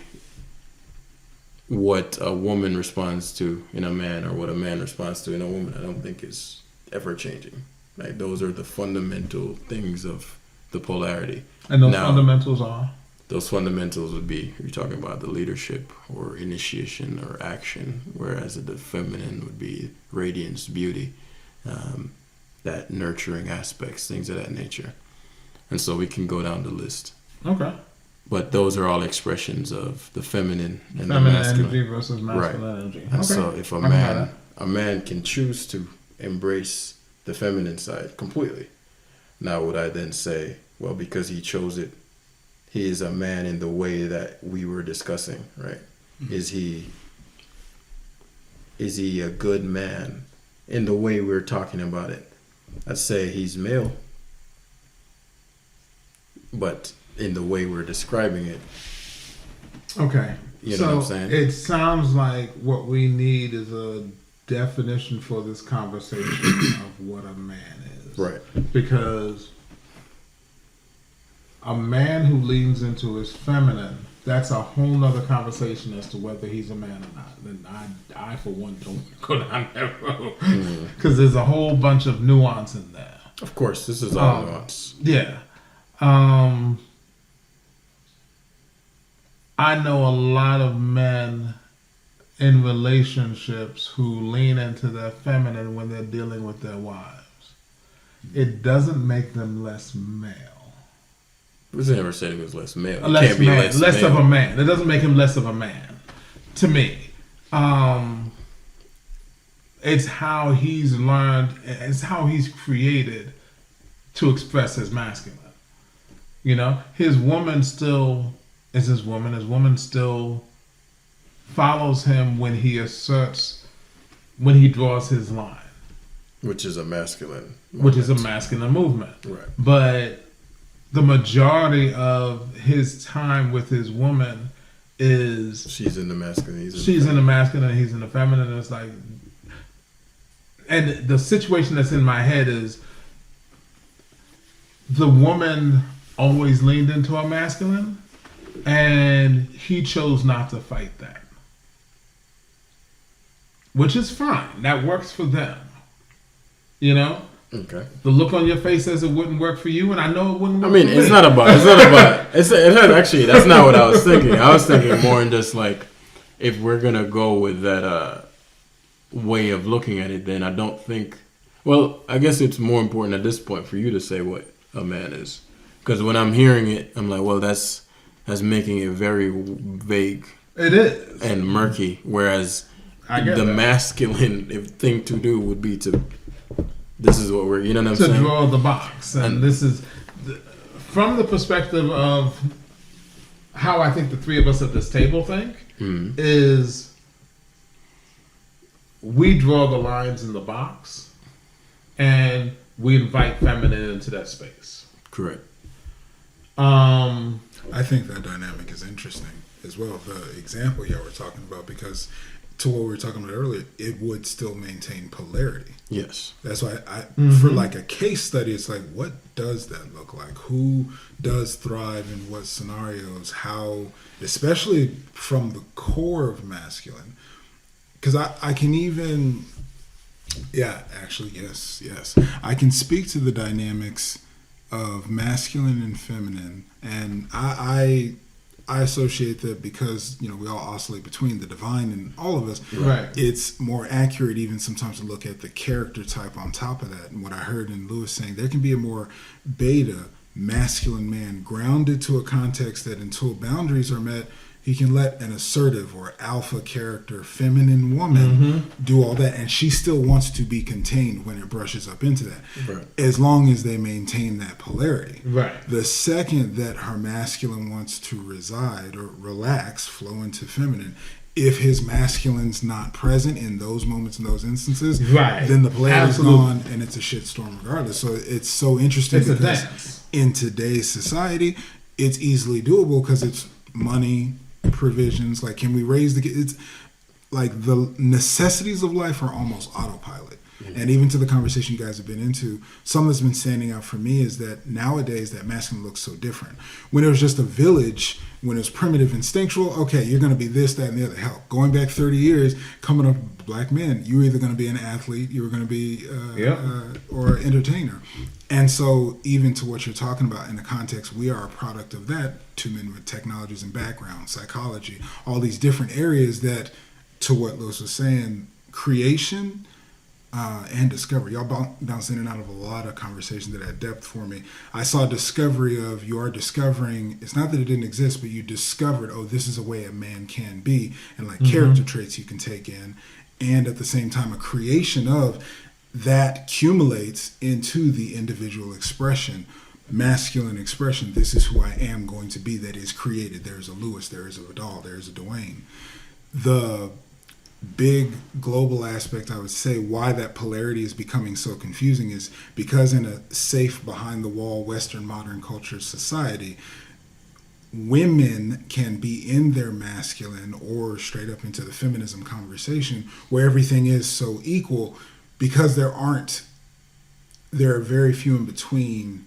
what a woman responds to in a man or what a man responds to in a woman, I don't think is ever changing. Like, those are the fundamental things of the polarity. And those fundamentals are? Those fundamentals would be, you're talking about the leadership or initiation or action, whereas the feminine would be radiance, beauty, that nurturing aspects, things of that nature. And so we can go down the list. Okay. But those are all expressions of the feminine and feminine the masculine. energy versus masculine energy. And so if a man can choose to embrace the feminine side completely, now would I then say, well, because he chose it, he is a man in the way that we were discussing, right? Mm-hmm. Is he a good man in the way we're talking about it? I'd say he's male, but in the way we're describing it. Okay. You know what I'm saying? It sounds like what we need is a definition for this conversation of what a man is. Right. Because a man who leans into his feminine, that's a whole nother conversation as to whether he's a man or not. And I for one, don't go down that road. Because there's a whole bunch of nuance in there. Of course, this is all nuance. Yeah. I know a lot of men in relationships who lean into their feminine when they're dealing with their wives. It doesn't make them less male. I never said he was less male. Less of a man. It doesn't make him less of a man. To me, it's how he's learned. It's how he's created to express his masculine. You know, his woman still is his woman. His woman still follows him when he asserts, when he draws his line. Which is a masculine movement. Which is a masculine movement. Right. But the majority of his time with his woman is... She's in the masculine. She's in the masculine, he's in the feminine. And it's like... And the situation that's in my head is the woman always leaned into her masculine, and he chose not to fight that. Which is fine. That works for them. You know? Okay. The look on your face says it wouldn't work for you, and I know it wouldn't work for me. It's not about... Actually, that's not what I was thinking. I was thinking more in just like, if we're going to go with that way of looking at it, then I don't think... Well, I guess it's more important at this point for you to say what a man is. Because when I'm hearing it, I'm like, well, that's making it very vague. It is. And murky. Whereas the masculine thing to do would be to... This is what we're... You know what I'm saying? To draw the box. And this is... From the perspective of how I think the three of us at this table think, is we draw the lines in the box and we invite feminine into that space. Correct. I think that dynamic is interesting as well. The example y'all were talking about, because to what we were talking about earlier, it would still maintain polarity. Yes. That's why for like a case study, it's like, what does that look like? Who does thrive in what scenarios? How, especially from the core of masculine, because I can even, yes. I can speak to the dynamics of masculine and feminine, and I associate that because we all oscillate between the divine and all of us. Right. It's more accurate even sometimes to look at the character type on top of that. And what I heard in Lewis saying, there can be a more beta masculine man grounded to a context that until boundaries are met, he can let an assertive or alpha character, feminine woman do all that, and she still wants to be contained when it brushes up into that, Right. as long as they maintain that polarity. Right. The second that her masculine wants to reside or relax, flow into feminine, if his masculine's not present in those moments, in those instances, Right. then the polarity's Absolutely. gone and it's a shitstorm regardless. So it's so interesting It's a because dance. in today's society, it's easily doable because it's money, provisions. Like, can we raise the kids? It's like the necessities of life are almost autopilot. And even to the conversation you guys have been into, something that's been standing out for me is that nowadays that masculine looks so different. When it was just a village, when it was primitive, instinctual, okay, you're going to be this, that, and the other. Hell, going back 30 years, coming up, black men, you were either going to be an athlete, you were going to be or an entertainer. And so even to what you're talking about in the context, we are a product of that. Two men with technologies and background, psychology, all these different areas that, to what Lewis was saying, creation and discovery. Y'all bounce in and out of a lot of conversations that had depth for me. I saw discovery of, you are discovering, it's not that it didn't exist, but you discovered, oh, this is a way a man can be, and like character traits you can take in. And at the same time, a creation of that accumulates into the individual expression, masculine expression. This is who I am going to be, that is created. There's a Lewis, there is a Vidal, there is a Dwayne. The big global aspect, I would say, why that polarity is becoming so confusing is because in a safe, behind the wall, Western modern culture society, women can be in their masculine or straight up into the feminism conversation where everything is so equal, because there are very few in between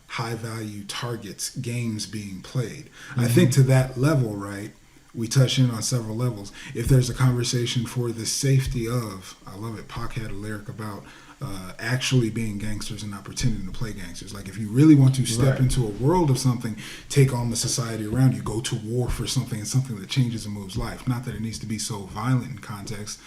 high value targets, games being played. I think to that level, right, we touch in on several levels. If there's a conversation for the safety of, I love it, Pac had a lyric about actually being gangsters and not pretending to play gangsters. Like, if you really want to step into a world of something, take on the society around you, go to war for something, and something that changes and moves life. Not that it needs to be so violent in context.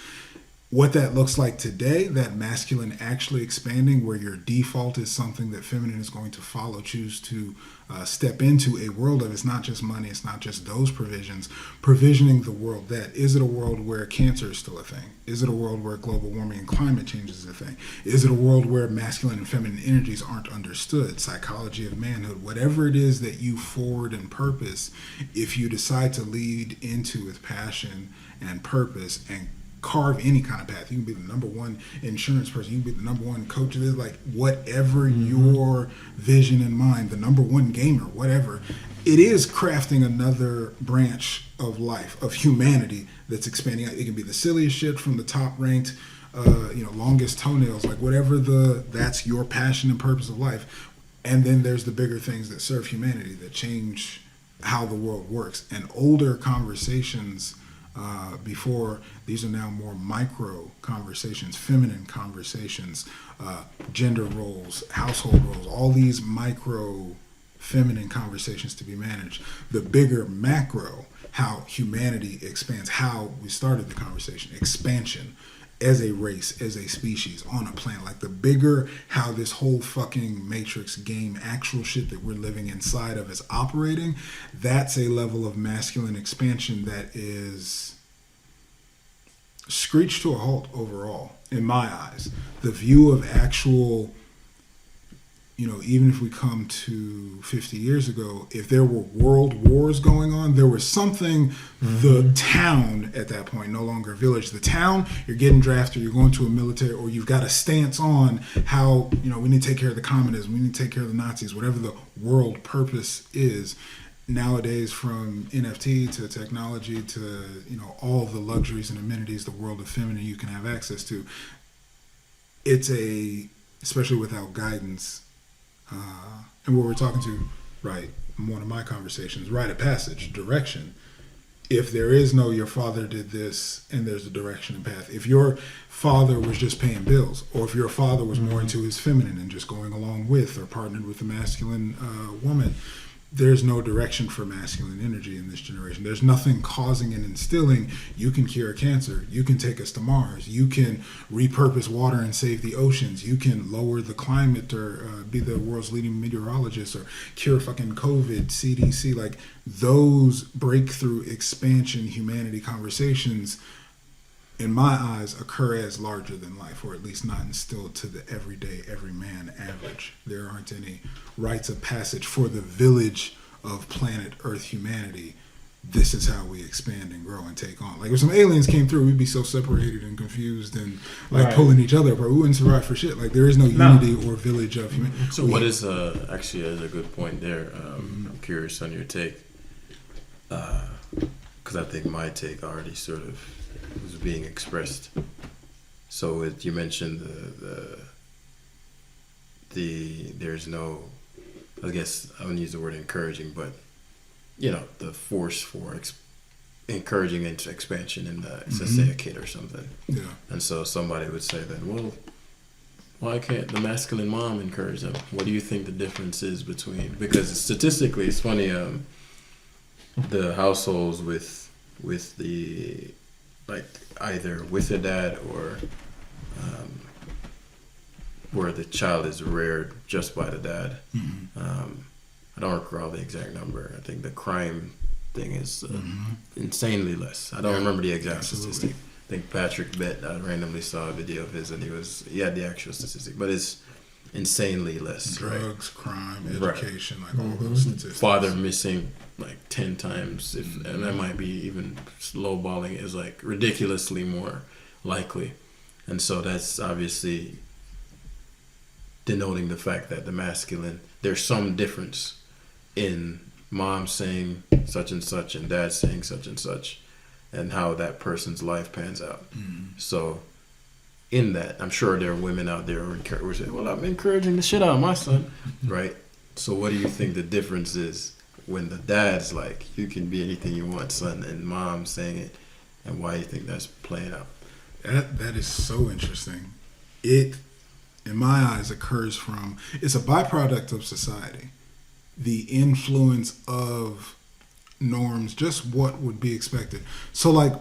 What that looks like today, that masculine actually expanding, where your default is something that feminine is going to follow, choose to step into a world of, it's not just money, it's not just those provisions, provisioning the world that. Is it a world where cancer is still a thing? Is it a world where global warming and climate change is a thing? Is it a world where masculine and feminine energies aren't understood? Psychology of manhood, whatever it is that you forward and purpose, if you decide to lead into with passion and purpose and carve any kind of path. You can be the number one insurance person, you can be the number one coach of this, like whatever your vision in mind, the number one gamer, whatever. It is crafting another branch of life, of humanity that's expanding out. It can be the silliest shit from the top ranked, longest toenails, like whatever that's your passion and purpose of life. And then there's the bigger things that serve humanity, that change how the world works. And older conversations before, these are now more micro conversations, feminine conversations, gender roles, household roles, all these micro feminine conversations to be managed. The bigger macro, how humanity expands, how we started the conversation, expansion as a race, as a species, on a planet. Like the bigger how this whole fucking matrix game, actual shit that we're living inside of is operating, that's a level of masculine expansion that is screeched to a halt overall, in my eyes. The view of actual, even if we come to 50 years ago, if there were world wars going on, there was something, the town at that point, no longer a village, the town, you're getting drafted, you're going to a military, or you've got a stance on how, we need to take care of the communism, we need to take care of the Nazis, whatever the world purpose is. Nowadays, from NFT to technology to, all the luxuries and amenities the world of feminine you can have access to, it's especially without guidance, and what we're talking to, right, in one of my conversations, rite of passage, direction. If there is no your father did this and there's a direction and path, if your father was just paying bills, or if your father was more into his feminine and just going along with or partnered with a masculine woman, there's no direction for masculine energy in this generation. There's nothing causing and instilling. You can cure cancer. You can take us to Mars. You can repurpose water and save the oceans. You can lower the climate or be the world's leading meteorologist or cure fucking COVID, CDC. Like those breakthrough expansion humanity conversations, in my eyes, occur as larger than life, or at least not instilled to the everyday, everyman average. There aren't any rites of passage for the village of planet Earth humanity. This is how we expand and grow and take on. Like if some aliens came through, we'd be so separated and confused and pulling each other apart. We wouldn't survive for shit. Like there is no unity or village of humanity. So what is actually is a good point there. I'm curious on your take, because I think my take already sort of was being expressed. So you mentioned the there's no, I guess I wouldn't use the word encouraging, but the force for encouraging into expansion in the, let's say a kid or something. Yeah. And so somebody would say then, well, why can't the masculine mom encourage them? What do you think the difference is between? Because statistically, it's funny. The households with the like either with a dad or where the child is reared just by the dad. I don't recall the exact number. I think the crime thing is insanely less. I don't remember the exact statistic. I think Patrick Bet, I randomly saw a video of his and he had the actual statistic, but it's insanely less. Drugs, crime, education, like all those statistics. Father missing like 10 times, and that might be even lowballing, is like ridiculously more likely. And so that's obviously denoting the fact that the masculine, there's some difference in mom saying such and such and dad saying such and such and how that person's life pans out. So in that, I'm sure there are women out there who say, well, I'm encouraging the shit out of my son, right? So what do you think the difference is when the dad's like, you can be anything you want, son, and mom's saying it, and why do you think that's playing out? That is so interesting. It, in my eyes, occurs from, it's a byproduct of society. The influence of norms, just what would be expected. So like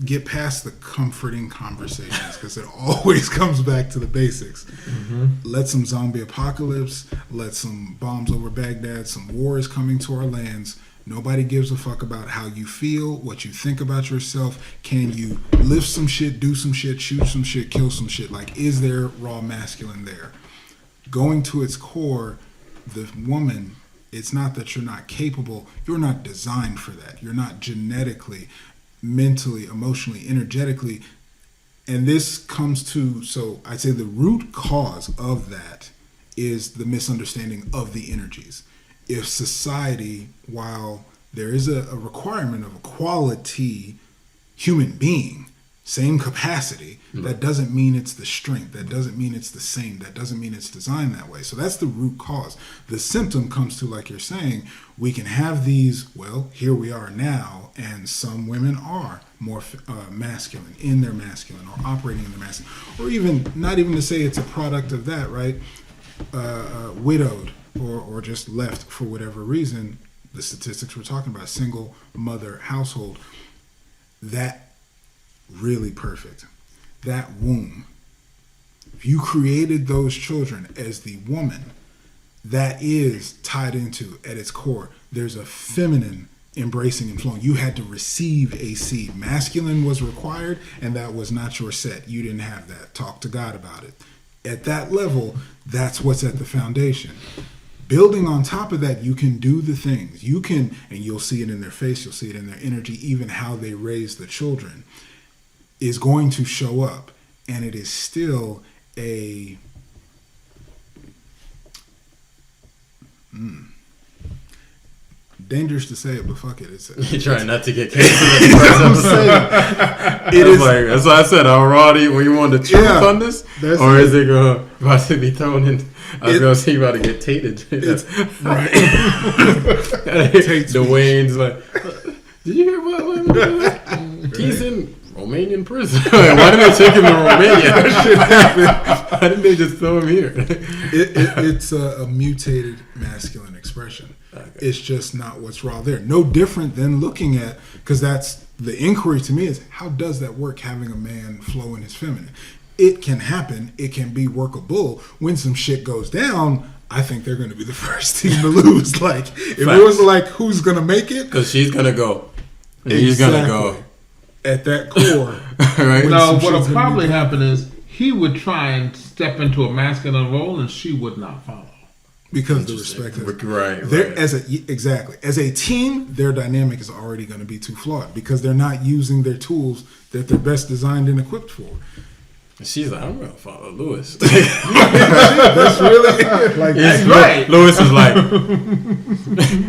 get past the comforting conversations because it always comes back to the basics. Let some zombie apocalypse, let some bombs over Baghdad, some war is coming to our lands. Nobody gives a fuck about how you feel, what you think about yourself. Can you lift some shit, do some shit, shoot some shit, kill some shit? Like, is there raw masculine there? Going to its core, the woman, it's not that you're not capable, you're not designed for that. You're not genetically, mentally, emotionally, energetically. And this comes to, so I'd say the root cause of that is the misunderstanding of the energies. If society, while there is a requirement of a quality human being, same capacity, that doesn't mean it's the strength. That doesn't mean it's the same. That doesn't mean it's designed that way. So that's the root cause. The symptom comes to, like you're saying, we can have these, well, here we are now, and some women are more masculine, in their masculine, or operating in their masculine, or even, not even to say it's a product of that, right? Widowed, or just left for whatever reason. The statistics we're talking about, single mother household, that really perfect. That womb, if you created those children as the woman, that is tied into, at its core, there's a feminine embracing and flowing. You had to receive a seed. Masculine was required, and that was not your set. You didn't have that. Talk to God about it. At that level, that's what's at the foundation. Building on top of that, you can do the things. You can, and you'll see it in their face, you'll see it in their energy, even how they raise the children is going to show up. And it is still a dangerous to say it, but fuck it. You're trying not to get canceled. I'm saying. That's why I said, already, when you want the truth on this, or is it about to be thrown in? I was going to say, you about to get tated. Right. Dwayne's like, did you hear what? He's in Romanian prison. Why didn't they take him to Romania? That shit happened. Why didn't they just throw him here? It's a mutated masculine expression. Okay. It's just not what's raw there. No different than looking at, because that's the inquiry to me is, how does that work, having a man flow in his feminine? It can happen. It can be workable. When some shit goes down, I think they're going to be the first team to lose. Like, if it was like, who's going to make it? Because she's going to go. And he's going to go. At that core. Right? No, what'll probably happen is he would try and step into a masculine role and she would not follow. Because the respect is right. Exactly. As a team, their dynamic is already going to be too flawed because they're not using their tools that they're best designed and equipped for. She's like, I'm going to follow Lewis. That's really like that's right. Lewis is like,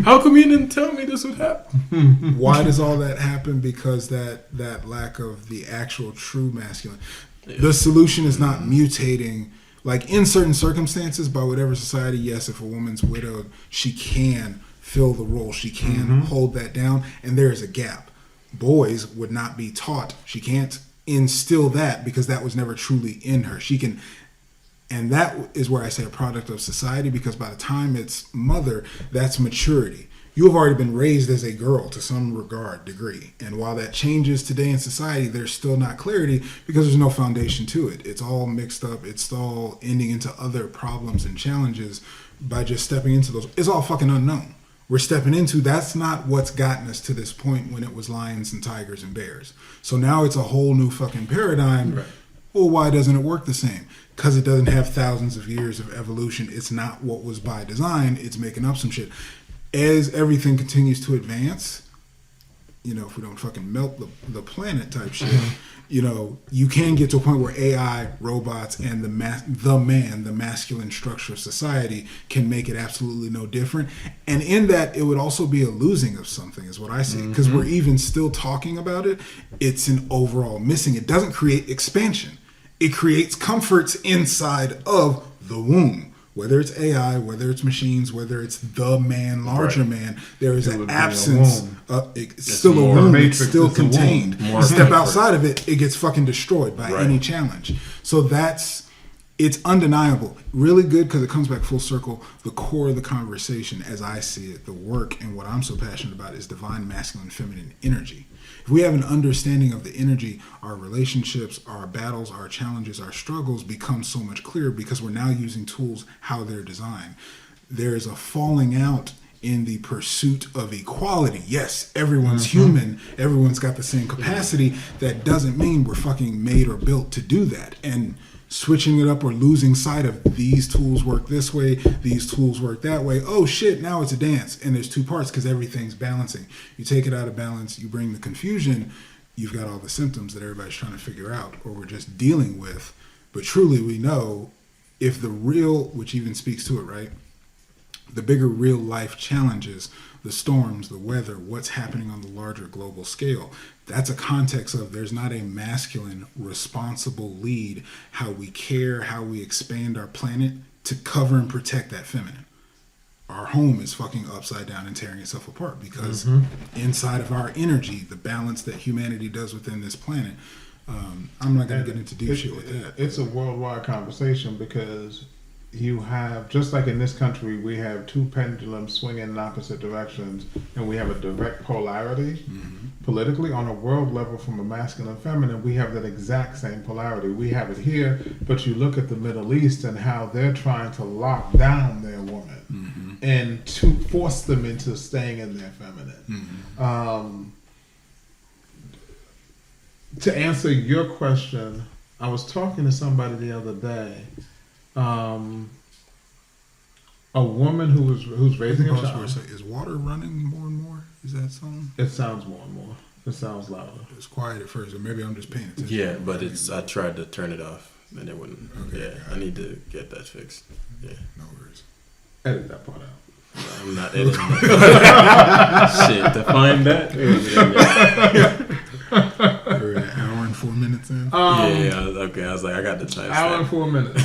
how come you didn't tell me this would happen? Why does all that happen? Because that lack of the actual true masculine. The solution is not mutating. Like in certain circumstances, by whatever society, yes, if a woman's widowed, she can fill the role. She can hold that down, and there is a gap. Boys would not be taught. She can't instill that because that was never truly in her. She can, and that is where I say a product of society, because by the time it's mother, that's maturity. You have already been raised as a girl to some degree. And while that changes today in society, there's still not clarity because there's no foundation to it. It's all mixed up. It's all ending into other problems and challenges by just stepping into those. It's all fucking unknown. We're stepping into, that's not what's gotten us to this point when it was lions and tigers and bears. So now it's a whole new fucking paradigm. Right. Well, why doesn't it work the same? Because it doesn't have thousands of years of evolution. It's not what was by design. It's making up some shit. As everything continues to advance, if we don't fucking melt the planet type shit, you can get to a point where AI, robots, and the masculine structure of society can make it absolutely no different. And in that, it would also be a losing of something, is what I see. Because we're even still talking about it, it's an overall missing. It doesn't create expansion. It creates comforts inside of the womb. Whether it's AI, whether it's machines, whether it's the man, larger man, there is an absence. It's still a womb. It's still contained. Step outside of it, it gets fucking destroyed by any challenge. So it's undeniable. Really good because it comes back full circle. The core of the conversation, as I see it, the work and what I'm so passionate about is divine masculine feminine energy. If we have an understanding of the energy, our relationships, our battles, our challenges, our struggles become so much clearer because we're now using tools how they're designed. There is a falling out in the pursuit of equality. Yes, everyone's human. Everyone's got the same capacity. That doesn't mean we're fucking made or built to do that. And switching it up or losing sight of these tools work this way, these tools work that way. Oh shit, now it's a dance. And there's two parts because everything's balancing. You take it out of balance, you bring the confusion, you've got all the symptoms that everybody's trying to figure out or we're just dealing with. But truly we know if the real, which even speaks to it, right? The bigger real life challenges, the storms, the weather, what's happening on the larger global scale, that's a context of there's not a masculine, responsible lead, how we care, how we expand our planet to cover and protect that feminine. Our home is fucking upside down and tearing itself apart because inside of our energy, the balance that humanity does within this planet, I'm not going to get into deep shit with that. It's a worldwide conversation because you have, just like in this country, we have two pendulums swinging in opposite directions, and we have a direct polarity politically. On a world level, from a masculine and feminine, we have that exact same polarity. We have it here, but you look at the Middle East and how they're trying to lock down their woman and to force them into staying in their feminine. To answer your question, I was talking to somebody the other day, A woman who's raising a child. Is water running more and more? Is that something? It sounds more and more. It sounds louder. It's quiet at first, or maybe I'm just paying attention. Yeah, but I tried to turn it off and it wouldn't. Okay, I need to get that fixed. Yeah. No worries. Edit that part out. I'm not editing shit to find that. We're an hour and 4 minutes in. Okay. I was like, I got the time. Hour and 4 minutes.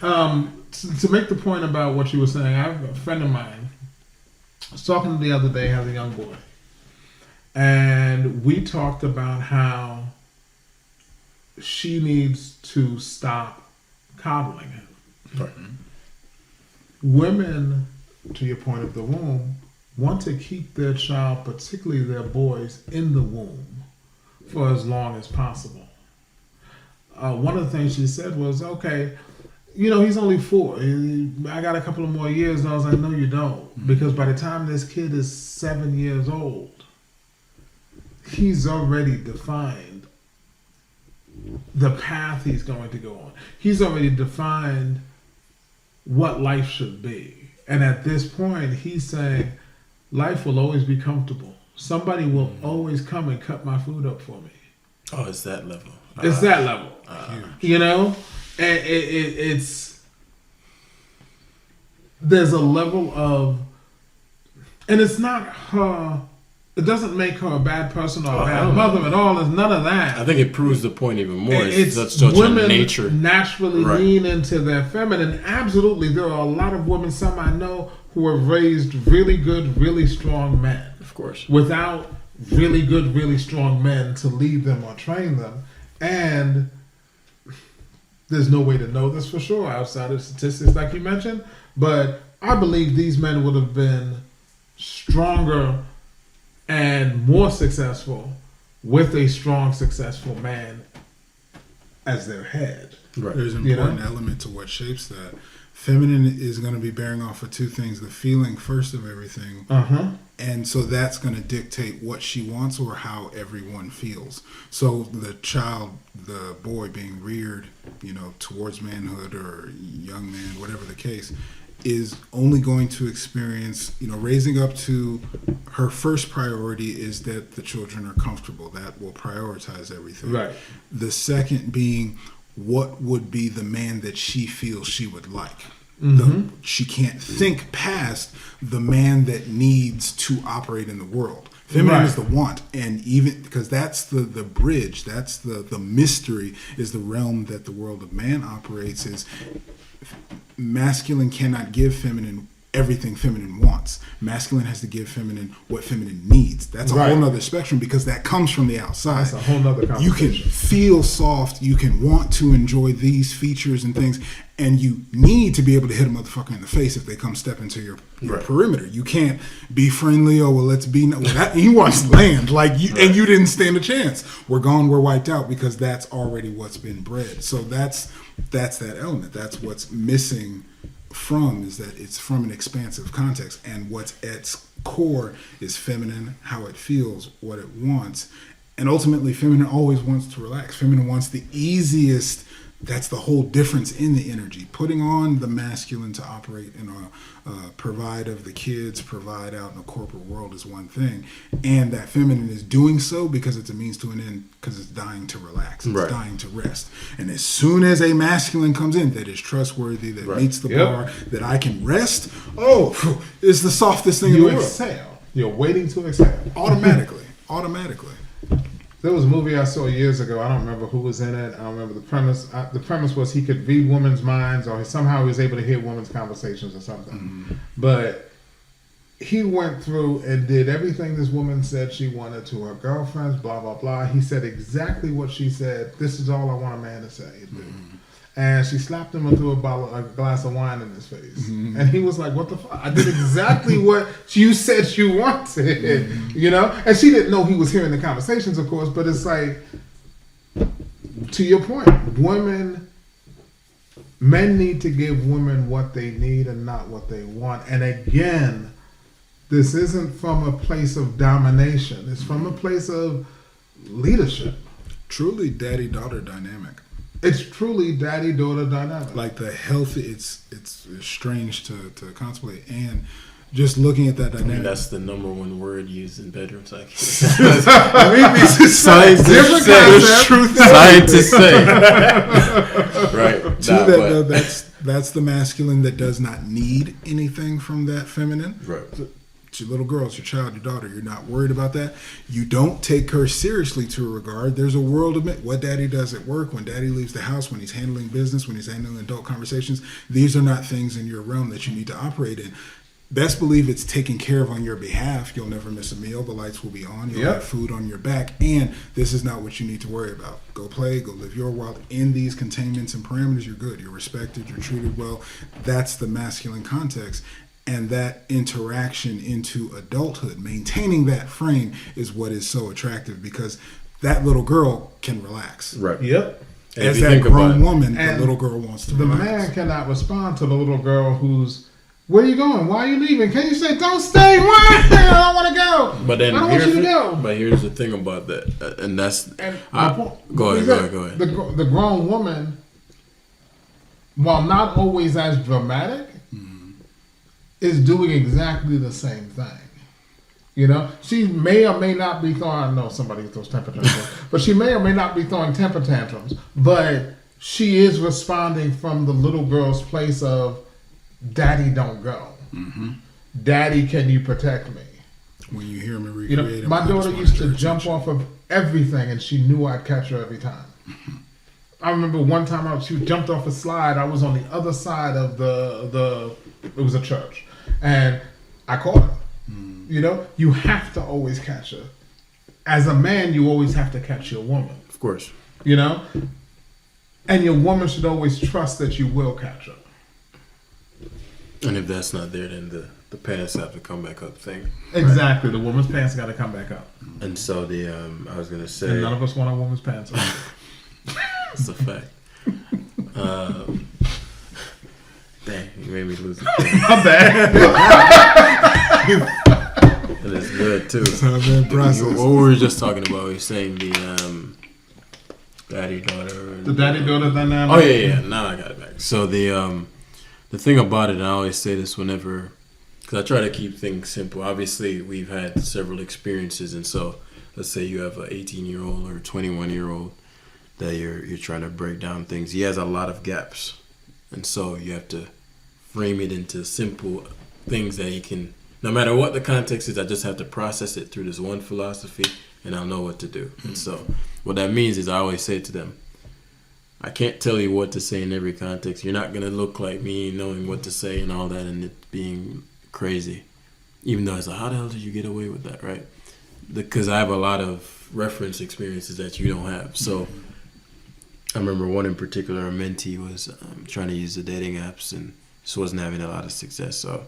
To make the point about what you were saying, I have a friend of mine. I was talking to him the other day, has a young boy, and we talked about how she needs to stop coddling him. Right. Women, to your point of the womb, want to keep their child, particularly their boys, in the womb for as long as possible. One of the things she said was, okay, he's only 4. I got a couple of more years. And I was like, no, you don't. Because by the time this kid is 7 years old, he's already defined the path he's going to go on. He's already defined what life should be. And at this point, he's saying, life will always be comfortable. Somebody will always come and cut my food up for me. Oh, it's that level. It's that level. Huge. And it's there's a level of, and it's not her. It doesn't make her a bad person or a bad mother at all. It's none of that. I think it proves the point even more. It's such women a nature. naturally lean into their feminine. Absolutely, there are a lot of women, some I know, who have raised really good, really strong men. Of course. Without really good, really strong men to lead them or train them. And there's no way to know this for sure outside of statistics like you mentioned. But I believe these men would have been stronger and more successful with a strong, successful man as their head. Right. There's an important element to what shapes that. Feminine is going to be bearing off of 2 things: the feeling first of everything, and so that's going to dictate what she wants or how everyone feels. So the child, the boy being reared, towards manhood or young man, whatever the case, is only going to experience, raising up to her first priority is that the children are comfortable. That will prioritize everything. Right. The second being, what would be the man that she feels she would like. She can't think past the man that needs to operate in the world. Feminine is the want, and even because that's the bridge, that's the mystery, is the realm that the world of man operates. Is masculine cannot give feminine everything feminine wants. Masculine has to give feminine what feminine needs. That's a whole nother spectrum because that comes from the outside. That's a whole nother conversation. You can feel soft. You can want to enjoy these features and things, and you need to be able to hit a motherfucker in the face if they come step into your perimeter. You can't be friendly. Oh, well, let's be. He wants land, and you didn't stand a chance. We're gone. We're wiped out because that's already what's been bred. So that's that element. That's what's missing. Is that it's from an expansive context, and what's at its core is feminine, how it feels, what it wants, and ultimately feminine always wants to relax. Feminine wants the easiest. That's the whole difference in the energy. Putting on the masculine to operate and provide of the kids, provide out in the corporate world is one thing, and that feminine is doing so because it's a means to an end, because it's dying to relax, it's dying to rest. And as soon as a masculine comes in that is trustworthy, that meets the bar, that I can rest, it's the softest thing in the world. You exhale. You're waiting to exhale. Automatically. There was a movie I saw years ago. I don't remember who was in it. I don't remember the premise. The premise was he could read women's minds, or somehow he was able to hear women's conversations or something. But he went through and did everything this woman said she wanted to her girlfriends, blah, blah, blah. He said exactly what she said. This is all I want a man to say. And she slapped him and threw a glass of wine in his face. And he was like, what the fuck? I did exactly what you said you wanted, And she didn't know he was hearing the conversations, of course, but it's like, to your point, men need to give women what they need and not what they want. And again, this isn't from a place of domination. It's from a place of leadership. Truly daddy-daughter dynamic. It's truly daddy-daughter dynamic. Like the healthy, it's strange to contemplate, and just looking at that I mean, dynamic. that's the number one word used in bedroom psychology. Different Scientists say. concept. Scientists say. Right. To that, though, that's the masculine that does not need anything from that feminine. Right. It's your little girl, it's your child, your daughter. You're not worried about that. You don't take her seriously to a regard. There's a world of what daddy does at work, when daddy leaves the house, when he's handling business, when he's handling adult conversations. These are not things in your realm that you need to operate in. Best believe it's taken care of on your behalf. You'll never miss a meal. The lights will be on. You'll have food on your back. And this is not what you need to worry about. Go play. Go live your world. In these containments and parameters, you're good. You're respected. You're treated well. That's the masculine context. And that interaction into adulthood, maintaining that frame, is what is so attractive, because that little girl can relax. Right. Yep. As that grown woman, the little girl wants to the relax. man cannot respond to the little girl who's, where are you going? Why are you leaving? Can you say, don't stay? Why? I don't want to go. But then I don't want you to go. But here's the thing about that, and that's. Go ahead. The grown woman, while not always as dramatic, is doing exactly the same thing. You know, she may or may not be throwing. I know somebody throws temper tantrums, but she may or may not be throwing temper tantrums. But she is responding from the little girl's place of, "Daddy, don't go. Daddy, can you protect me?" When you hear me recreate, You know, my daughter used to jump off of everything, and she knew I'd catch her every time. I remember one time she jumped off a slide. I was on the other side of it was a church, and I caught her. You know, you have to always catch her. As a man, you always have to catch your woman. Of course. You know, and your woman should always trust that you will catch her. And if that's not there, then the pants have to come back up thing. Exactly, the woman's pants got to come back up. And so I was gonna say, And none of us want our woman's pants up. that's a fact. Dang, you made me lose it. My bad. And it's good too. What we were just talking about, we were saying the daddy daughter. The daddy daughter dynamic. Oh yeah. Now I got it back. So the thing about it, and I always say this whenever, because I try to keep things simple. Obviously, we've had several experiences, and so let's say you have an 18-year-old or a 21-year-old that you're trying to break down things. He has a lot of gaps, and so you have to frame it into simple things that he can. No matter what the context is, I just have to process it through this one philosophy, and I'll know what to do. And so what that means is I always say to them, I can't tell you what to say in every context. You're not going to look like me knowing what to say and all that and it being crazy. Even though it's like, how the hell did you get away with that, right? Because I have a lot of reference experiences that you don't have. So I remember one in particular, a mentee was trying to use the dating apps and just wasn't having a lot of success. So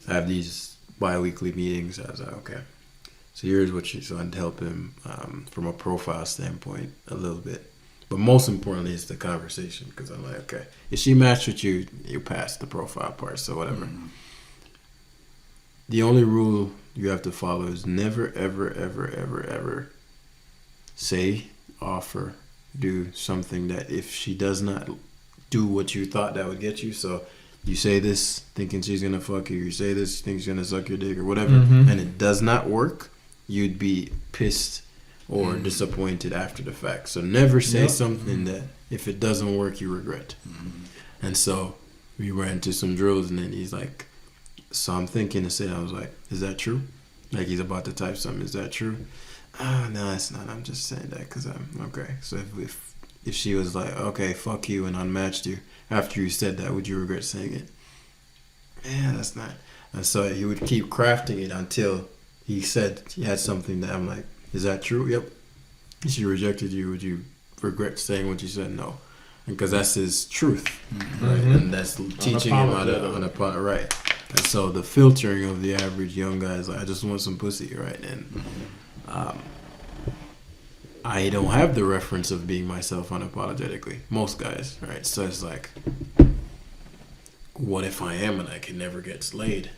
I have these bi-weekly meetings. I was like, okay, so here's what so I'd help him from a profile standpoint a little bit. But most importantly, it's the conversation, because I'm like, okay, if she matched with you, you passed the profile part, so whatever. The only rule you have to follow is never, ever, ever, ever, ever say, offer, do something that if she does not do what you thought that would get you, so you say this thinking she's going to fuck you, you say this thinking she's going to suck your dick or whatever, and it does not work, you'd be pissed or disappointed after the fact. So never say something that if it doesn't work, you regret. And so we ran into some drills, and then he's like, so I'm thinking to say, I was like, is that true? Like he's about to type something, is that true? No, it's not. I'm just saying that because I'm okay. So if she was like, okay, fuck you, and unmatched you, after you said that, would you regret saying it? Yeah, that's not. And so he would keep crafting it until he said he had something that I'm like, is that true? Yep. If she rejected you, would you regret saying what you said? No. And because that's his truth, right? And that's teaching him how to right. And so the filtering of the average young guy is like, I just want some pussy, right? And I don't have the reference of being myself unapologetically. Most guys, right? So it's like, what if I am and I can never get slayed?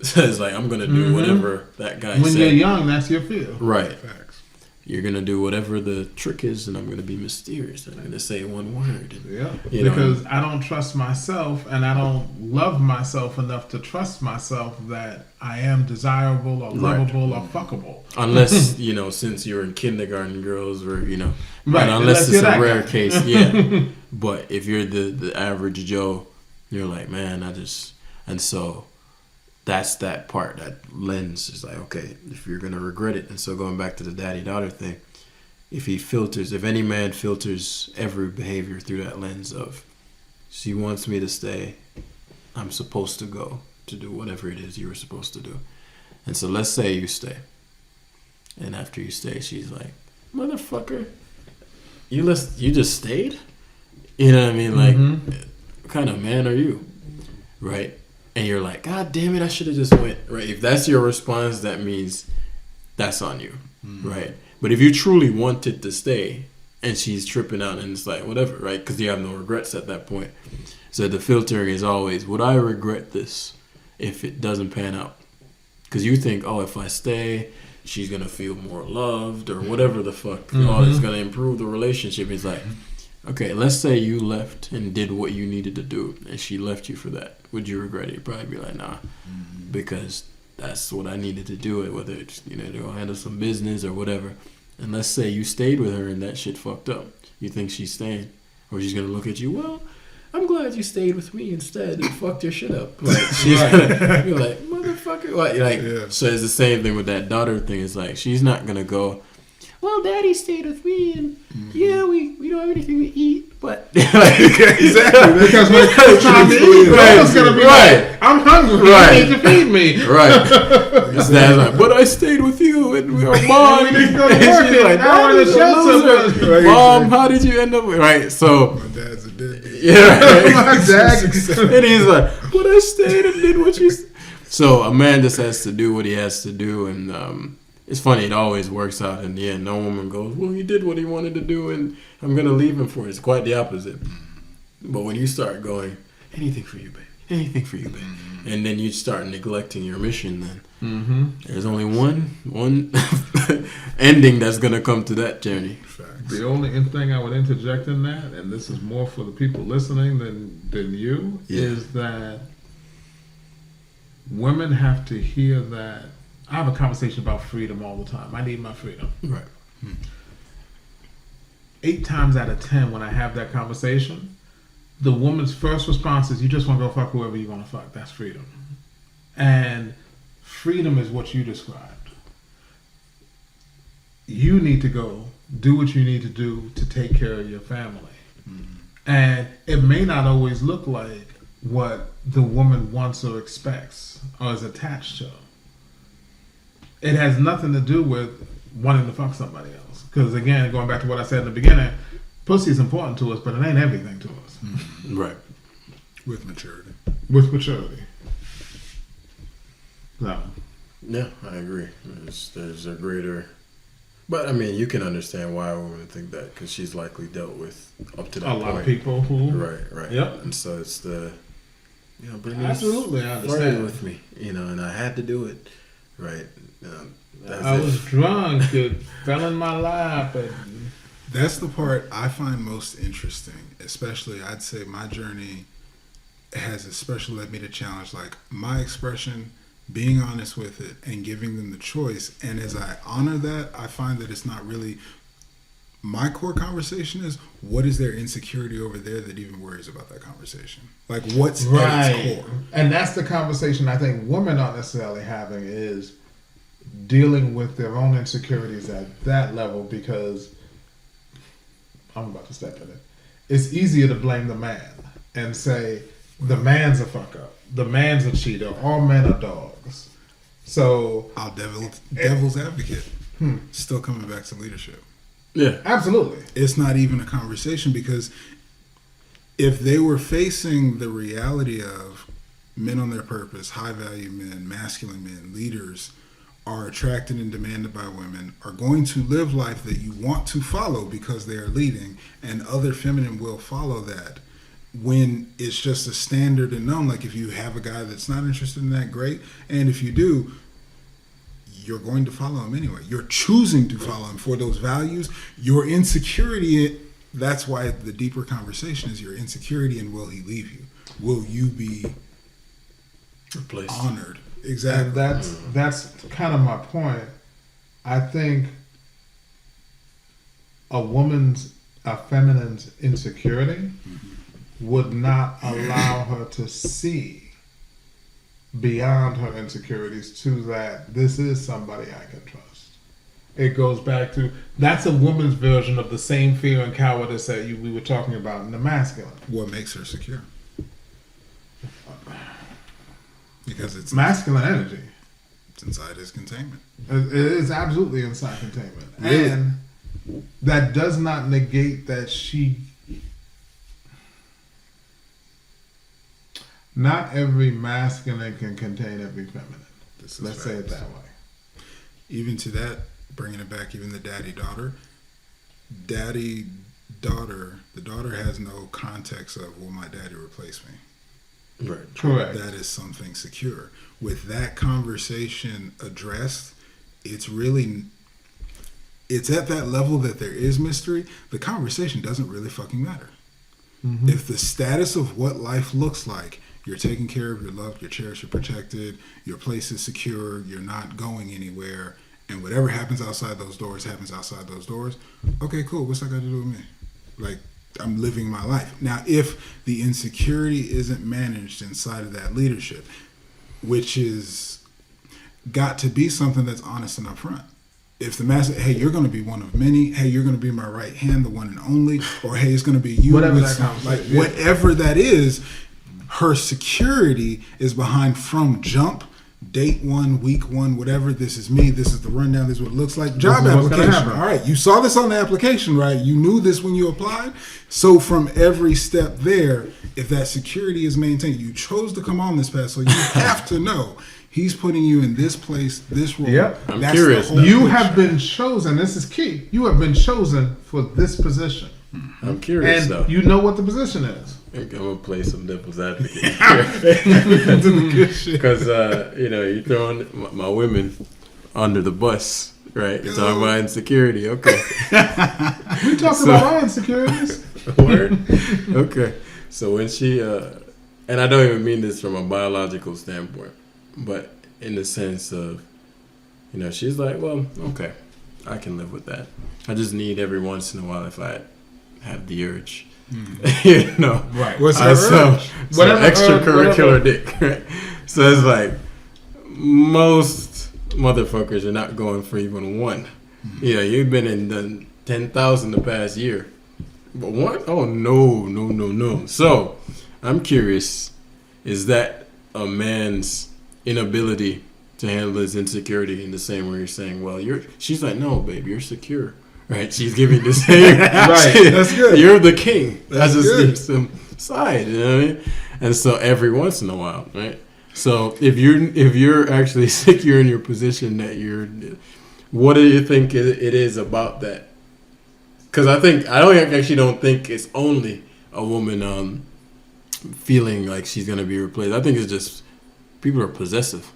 So it's like, I'm going to do whatever that guy said. When you're young, that's your feel. Right. Facts. you're gonna do whatever the trick is, and I'm gonna be mysterious. I'm gonna say one word. And, Yeah, you know, because I don't trust myself, and I don't love myself enough to trust myself that I am desirable or lovable or fuckable. unless since you're in kindergarten, girls were Right, and unless unless it's you're a that rare guy. case, yeah. But if you're the average Joe, you're like, man, and so that's that part, that lens is like, okay, if you're gonna regret it. And so going back to the daddy-daughter thing, if any man filters every behavior through that lens of, she wants me to stay, I'm supposed to go to do whatever it is you were supposed to do. And so let's say you stay, and after you stay, she's like, motherfucker, you just stayed? You know what I mean? Like, what kind of man are you? Right? And you're like, God damn it, I should have just went. Right? If that's your response, that means that's on you. Right? But if you truly wanted to stay and she's tripping out and it's like, whatever, right? Because you have no regrets at that point. So the filtering is always, would I regret this if it doesn't pan out? Because you think, oh, if I stay, she's going to feel more loved or whatever the fuck. Oh, it's going to improve the relationship. It's like, okay, let's say you left and did what you needed to do and she left you for that. Would you regret it? You'd probably be like, nah, because that's what I needed to do it, whether it's, to go handle some business or whatever. And let's say you stayed with her and that shit fucked up. You think she's staying, or she's going to look at you, well, I'm glad you stayed with me instead and fucked your shit up. Like, she's gonna be like, motherfucker. Like, So it's the same thing with that daughter thing. It's like, she's not going to go, well, daddy stayed with me and yeah, we don't have anything to eat, but Exactly, because when it comes time to eat, it's gonna be like, I'm hungry. Right. You need to feed me. Right. His dad's like, but I stayed with you and we were mom. We didn't go to And work she's and like, now we're in the shelter. Right. Mom, how did you end up with right? So My dad's a deadbeat. yeah, right. My dad. And he's like, but I stayed and did what you. So a man just has to do what he has to do, and it's funny. It always works out in the end. No woman goes, well, he did what he wanted to do, and I'm gonna leave him for it. It's quite the opposite. But when you start going, anything for you, baby, anything for you, baby, and then you start neglecting your mission, then there's only one ending that's gonna come to that journey. The only thing I would interject in that, and this is more for the people listening than you, is that women have to hear that. I have a conversation about freedom all the time. I need my freedom. Right. 8 times out of 10, when I have that conversation, the woman's first response is, you just want to go fuck whoever you want to fuck. That's freedom. And freedom is what you described. You need to go do what you need to do to take care of your family. And it may not always look like what the woman wants or expects or is attached to. It has nothing to do with wanting to fuck somebody else. Because again, going back to what I said in the beginning, pussy is important to us, but it ain't everything to us. Right. With maturity. With maturity. So. Yeah, I agree. There's a greater, but I mean, you can understand why a woman would think that, because she's likely dealt with up to that point. A lot of people who. Right. Yep. And so it's the, bring Absolutely, I this understand. with me, and I had to do it. Right. I was drunk. It fell in my lap. And That's the part I find most interesting. Especially, I'd say my journey has especially led me to challenge, like, my expression, being honest with it, and giving them the choice. And as I honor that, I find that it's not really my core conversation is, what is their insecurity over there that even worries about that conversation? Like, what's at its core? And that's the conversation I think women aren't necessarily having, is dealing with their own insecurities at that level, because I'm about to step in it. It's easier to blame the man and say the man's a fuck up, the man's a cheater, all men are dogs. So I'll devil's advocate. Still coming back to leadership. Yeah. Absolutely. It's not even a conversation, because if they were facing the reality of men on their purpose, high value men, masculine men, leaders, are attracted and demanded by women, are going to live life that you want to follow because they are leading, and other feminine will follow that. When it's just a standard and known, like, if you have a guy that's not interested in that, great. And if you do, you're going to follow him anyway. You're choosing to follow him for those values. Your insecurity, that's why the deeper conversation is your insecurity and will he leave you? Will you be replaced, honored? Exactly. And that's kind of my point. I think a feminine's insecurity would not allow her to see beyond her insecurities to that this is somebody I can trust. It goes back to, that's a woman's version of the same fear and cowardice that we were talking about in the masculine. What makes her secure? Because it's masculine energy. It's inside his containment. It is absolutely inside containment. Really? And that does not negate that not every masculine can contain every feminine. Let's say it that way. Even to that, bringing it back, even the daddy-daughter, the daughter has no context of, will my daddy replace me? Right. Correct. That is something secure. With that conversation addressed, it's at that level that there is mystery. The conversation doesn't really fucking matter. Mm-hmm. If the status of what life looks like, you're taken care of, you're loved, you're cherished, you're protected, your place is secure, you're not going anywhere, and whatever happens outside those doors happens outside those doors. Okay, cool. What's that got to do with me? Like, I'm living my life. Now, if the insecurity isn't managed inside of that leadership, which is got to be something that's honest and upfront. If the master, hey, you're going to be one of many. Hey, you're going to be my right hand, the one and only. Or hey, it's going to be you. Whatever with whatever that is, her security is behind from jump. Date 1, week 1, whatever. This is me. This is the rundown. This is what it looks like. Job application. All right, you saw this on the application, right? You knew this when you applied. So from every step there, if that security is maintained, you chose to come on this path, so you have to know he's putting you in this place, this role. Yep. I'm curious. You have been chosen. This is key. You have been chosen for this position. I'm curious, and though. you know what the position is. I'm gonna play some devil's advocate Because because you're throwing my women under the bus, right? You're talking about insecurity, okay? We talk about our insecurities. Word, okay. So when she and I don't even mean this from a biological standpoint, but in the sense of, she's like, well, okay, I can live with that. I just need every once in a while if I have the urge. Right. What's that some Whatever, extracurricular dick, right? So it's like most motherfuckers are not going for even one. Yeah, you've been in the 10,000 the past year, but one? Oh no. So I'm curious: is that a man's inability to handle his insecurity in the same way you're saying? Well, she's like, no, babe, you're secure. Right, she's giving the same. Right, that's good. You're the king. That's I just good. need some side, you know what I mean? And so every once in a while, right? So if you're actually secure in your position that what do you think it is about that? Because I actually don't think it's only a woman feeling like she's gonna be replaced. I think it's just people are possessive.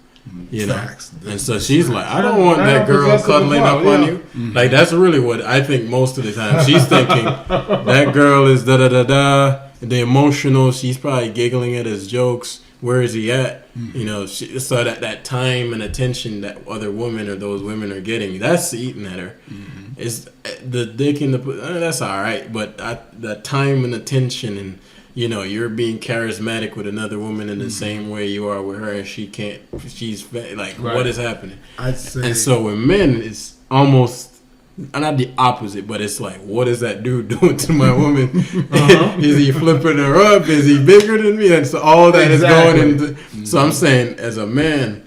Facts. And so she's like, I don't want that girl cuddling up on you. Mm-hmm. Like, that's really what I think most of the time. She's thinking, that girl is da-da-da-da, the emotional, she's probably giggling at his jokes. Where is he at? Mm-hmm. So that time and attention that other women or those women are getting, that's eating at her. Mm-hmm. It's the dick in the, that's all right. But the time and attention and, you're being charismatic with another woman in the same way you are with her, and she's like, right. What is happening? I'd say. And so with men, it's almost not the opposite, but it's like, what is that dude doing to my woman? Is he flipping her up? Is he bigger than me? And so all that is going into. So I'm saying, as a man,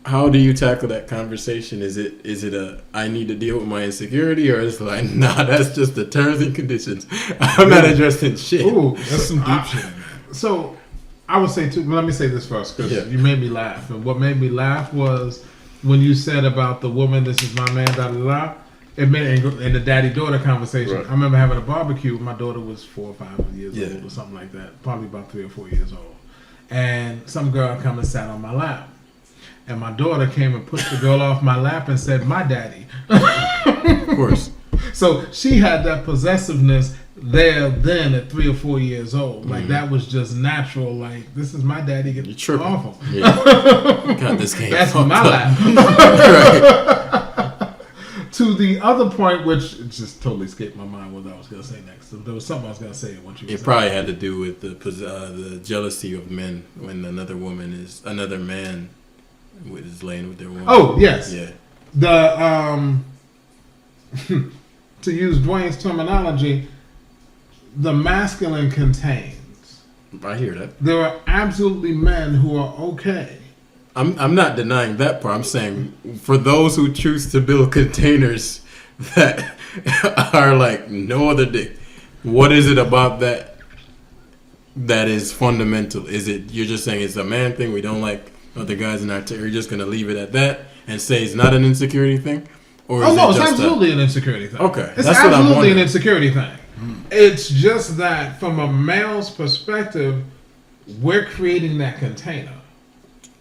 how do you tackle that conversation? Is it a I need to deal with my insecurity, or is it like, nah, that's just the terms and conditions. I'm not addressing shit. Ooh, that's some deep shit in that. So I would say too. Let me say this first because you made me laugh, and what made me laugh was when you said about the woman. This is my man. Da da da. It made in the daddy-daughter conversation. Right. I remember having a barbecue. My daughter was 4 or 5 years old or something like that. Probably about 3 or 4 years old. And some girl come and sat on my lap. and my daughter came and pushed the girl off my lap and said, "My daddy." Of course. So she had that possessiveness there then at 3 or 4 years old. Like that was just natural. Like, this is my daddy. Get You're tripping. awful. Yeah. God, this game. That's fucked my up. lap. Right. To the other point, which just totally escaped my mind what I was going to say next. There was something I was going to say. It probably had to do with the jealousy of men when another man is laying with their woman. Oh, yes. Yeah. The to use Dwayne's terminology, the masculine contains. I hear that. There are absolutely men who are okay. I'm not denying that part. I'm saying for those who choose to build containers that are like no other dick, what is it about that is fundamental? Is it you're just saying it's a man thing? We don't like other guys in our you're just gonna leave it at that and say it's not an insecurity thing? Or is no, it's just absolutely an insecurity thing. Okay, it's that's what I'm absolutely an wondering. insecurity thing. It's just that from a male's perspective, we're creating that container.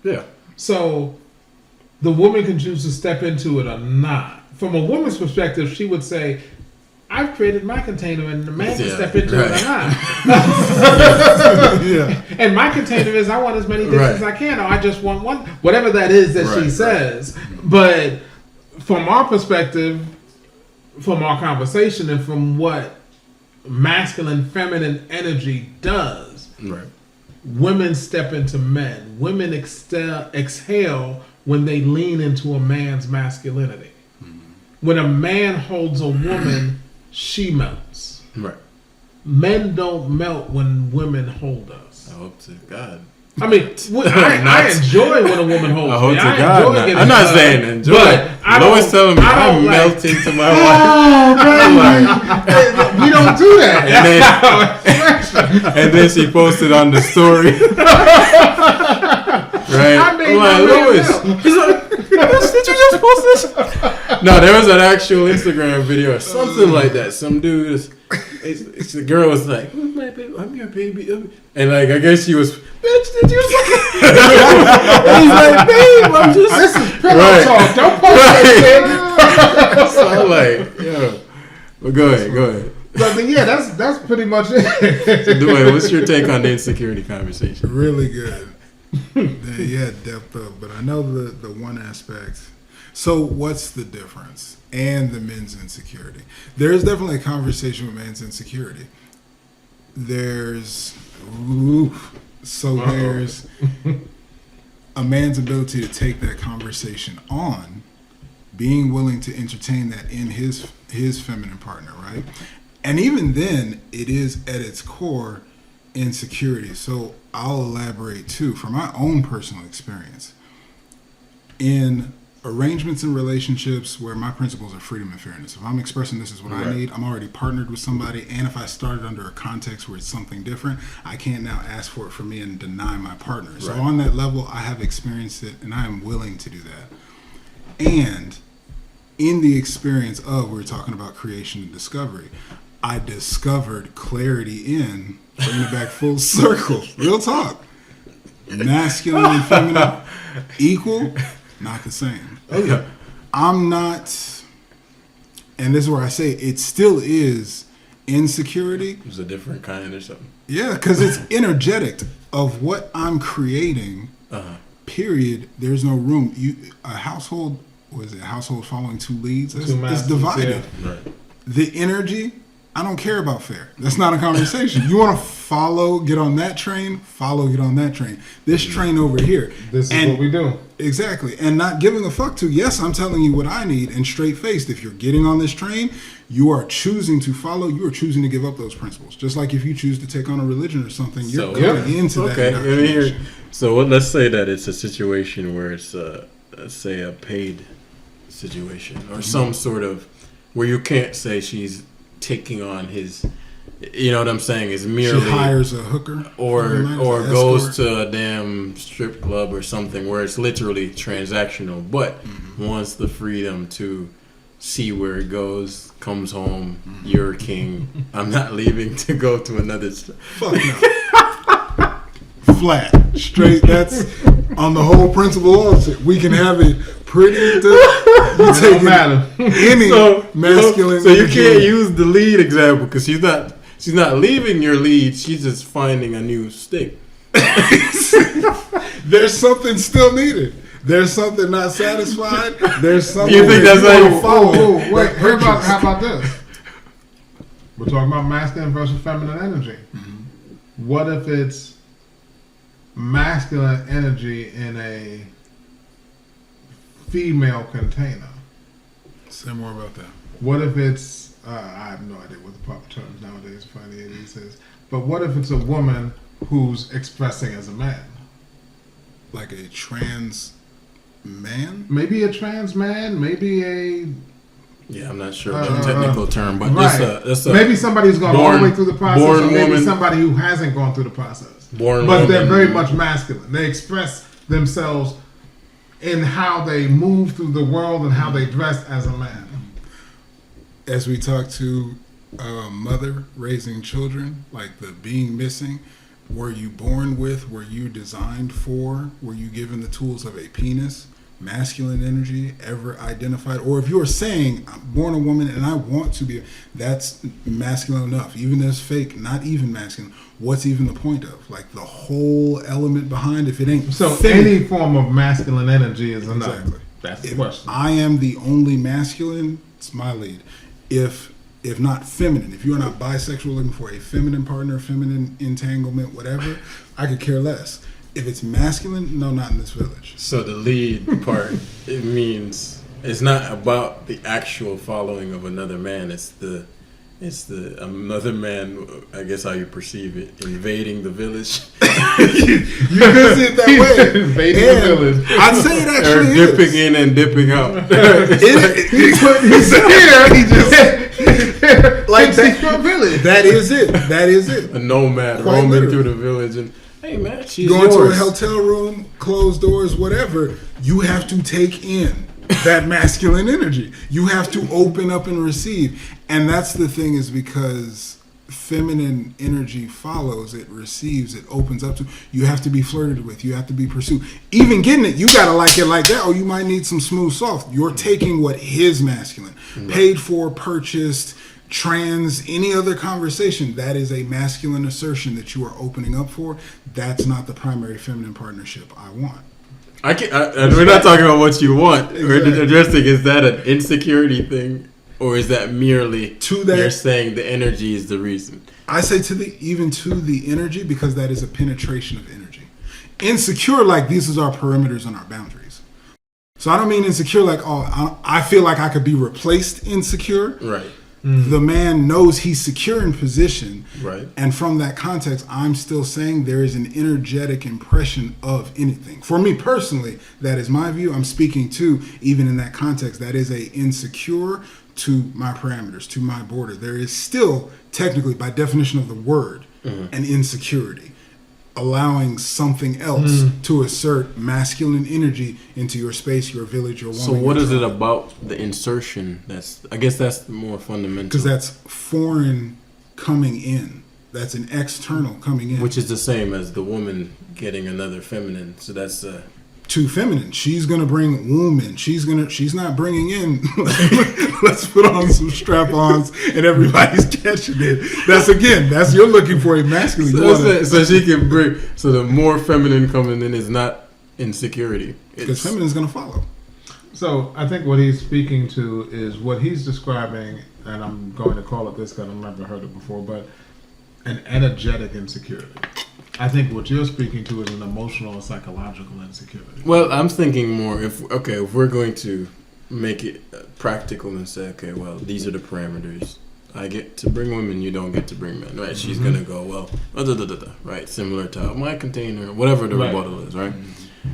Yeah. So the woman can choose to step into it or not. From a woman's perspective, she would say, I've created my container and the man can step into it or not. Yeah. And my container is I want as many dicks as I can, or I just want one. Whatever that is that she says. But from our perspective, from our conversation and from what masculine, feminine energy does, women step into men. Women exhale when they lean into a man's masculinity. When a man holds a woman, she melts. Right. Men don't melt when women hold us. I hope to God. I mean, I enjoy when a woman holds I hope me. to I God. enjoy Not. getting I'm not hugged, saying enjoy. but Lois telling me I melt into my wife. we don't do that. And then she posted on the story. Right? I made I'm like, my Lois. man He's like, did you just post this? No, there was an actual Instagram video or something like that. Some dude is, it's the girl was like, "Who's my baby? I'm your baby." And like, I guess she was, bitch, did you? And he's like, babe, I'm just. This is pillow talk. Don't post that shit. So I'm like, yo. Well, go ahead. But yeah, that's pretty much it. So, Dwayne, what's your take on the insecurity conversation? Really good. Yeah, depth of. But I know the one aspect. So what's the difference? And the men's insecurity. There's definitely a conversation with men's insecurity. There's a man's ability to take that conversation on, being willing to entertain that in his feminine partner, right? And even then, it is at its core insecurity. So I'll elaborate too from my own personal experience. In arrangements and relationships where my principles are freedom and fairness. If I'm expressing this is what I need, I'm already partnered with somebody, and if I started under a context where it's something different, I can't now ask for it from me and deny my partner. So on that level, I have experienced it, and I am willing to do that. And in the experience of, we're talking about creation and discovery, I discovered clarity in, bringing it back full circle, real talk, masculine and feminine, equal, not the same. Okay. I'm not, and this is where I say it still is insecurity. It was a different kind or something. Yeah, because it's energetic of what I'm creating. Period. There's no room. A household following two leads? It's divided. Yeah. Right. The energy. I don't care about fair. That's not a conversation. You want to follow, get on that train, get on that train. This train over here. This is what we do. Exactly. And not giving a fuck to, yes, I'm telling you what I need, and straight-faced. If you're getting on this train, you are choosing to follow, you are choosing to give up those principles. Just like if you choose to take on a religion or something, you're coming into that. Okay. So let's say that it's a situation where it's, let's say, a paid situation or some sort of, where you can't say she's taking on his, you know what I'm saying, is merely she hires a hooker or goes to a damn strip club or something where it's literally transactional, but wants the freedom to see where it goes, comes home, you're king, I'm not leaving to go to another fuck no. Flat, straight, that's on the whole principle of it. We can have it pretty. You take any masculine. So you can't use the lead example because she's not leaving your lead. She's just finding a new stick. There's something still needed. There's something not satisfied. There's something. You think that's how you follow? Wait, how about this? We're talking about masculine versus feminine energy. Mm-hmm. What if it's masculine energy in a female container? Say more about that. What if it's, I have no idea what the proper terms nowadays for the 80s is, but what if it's a woman who's expressing as a man? Like a trans man? Maybe a trans man, maybe a... Yeah, I'm not sure of the technical term, but right. it's a maybe somebody's gone all the way through the process, or maybe woman, somebody who hasn't gone through the process. But They're very much masculine. They express themselves in how they move through the world and how they dress as a man. As we talk to a mother raising children, like the being missing, were you born with, were you designed for, were you given the tools of a penis? Masculine energy ever identified? Or if you're saying I'm born a woman and I want to be, that's masculine enough. Even if it's fake, not even masculine. What's even the point of? Like the whole element behind, if it ain't so feminine, any form of masculine energy is enough. Exactly. That's the if question. I am the only masculine, it's my lead. If not feminine, if you are not bisexual looking for a feminine partner, feminine entanglement, whatever, I could care less. If it's masculine, no, not in this village. So the lead part, it means it's not about the actual following of another man. It's the another man. I guess how you perceive it, invading the village. You could see it that way. Invading the village. I'd say it actually or dipping in and dipping out. He's here. He just like that village. That is it. That is it. A nomad Quite roaming literally. through the village and. Hey man, she's going yours. to a hotel room, closed doors, whatever. You have to take in that masculine energy. You have to open up and receive. And that's the thing, is because feminine energy follows, it receives, it opens up to. You have to be flirted with. You have to be pursued. Even getting it, you gotta like it like that, or you might need some smooth soft. You're taking what his masculine, paid for, purchased, trans, any other conversation, that is a masculine assertion that you are opening up for. That's not the primary feminine partnership I want. We're not talking about what you want. Exactly. We're addressing, is that an insecurity thing, or is that merely To that, you're saying the energy is the reason? I say even to the energy, because that is a penetration of energy. Insecure, like these is our perimeters and our boundaries. So I don't mean insecure like, oh, I feel like I could be replaced insecure. Right. The man knows he's secure in position. Right. And from that context, I'm still saying there is an energetic impression of anything. For me personally, that is my view. I'm speaking to, even in that context, that is a insecure to my parameters, to my border. There is still, technically, by definition of the word, an insecurity. Allowing something else to assert masculine energy into your space, your village, your woman. So what is it about the insertion I guess that's more fundamental? Because that's foreign coming in. That's an external coming in. Which is the same as the woman getting another feminine. So that's too feminine. She's gonna bring woman. She's not bringing in. Let's put on some strap-ons and everybody's catching it. That's you're looking for a masculine. So she can bring. So the more feminine coming in is not insecurity. Because feminine's gonna follow. So I think what he's speaking to is what he's describing, and I'm going to call it this because I've never heard it before, but an energetic insecurity. I think what you're speaking to is an emotional or psychological insecurity. Well, I'm thinking more if we're going to make it practical and say, okay, well, these are the parameters. I get to bring women, you don't get to bring men, right? She's gonna go, well, right? Similar to my container, whatever the rebuttal is, right?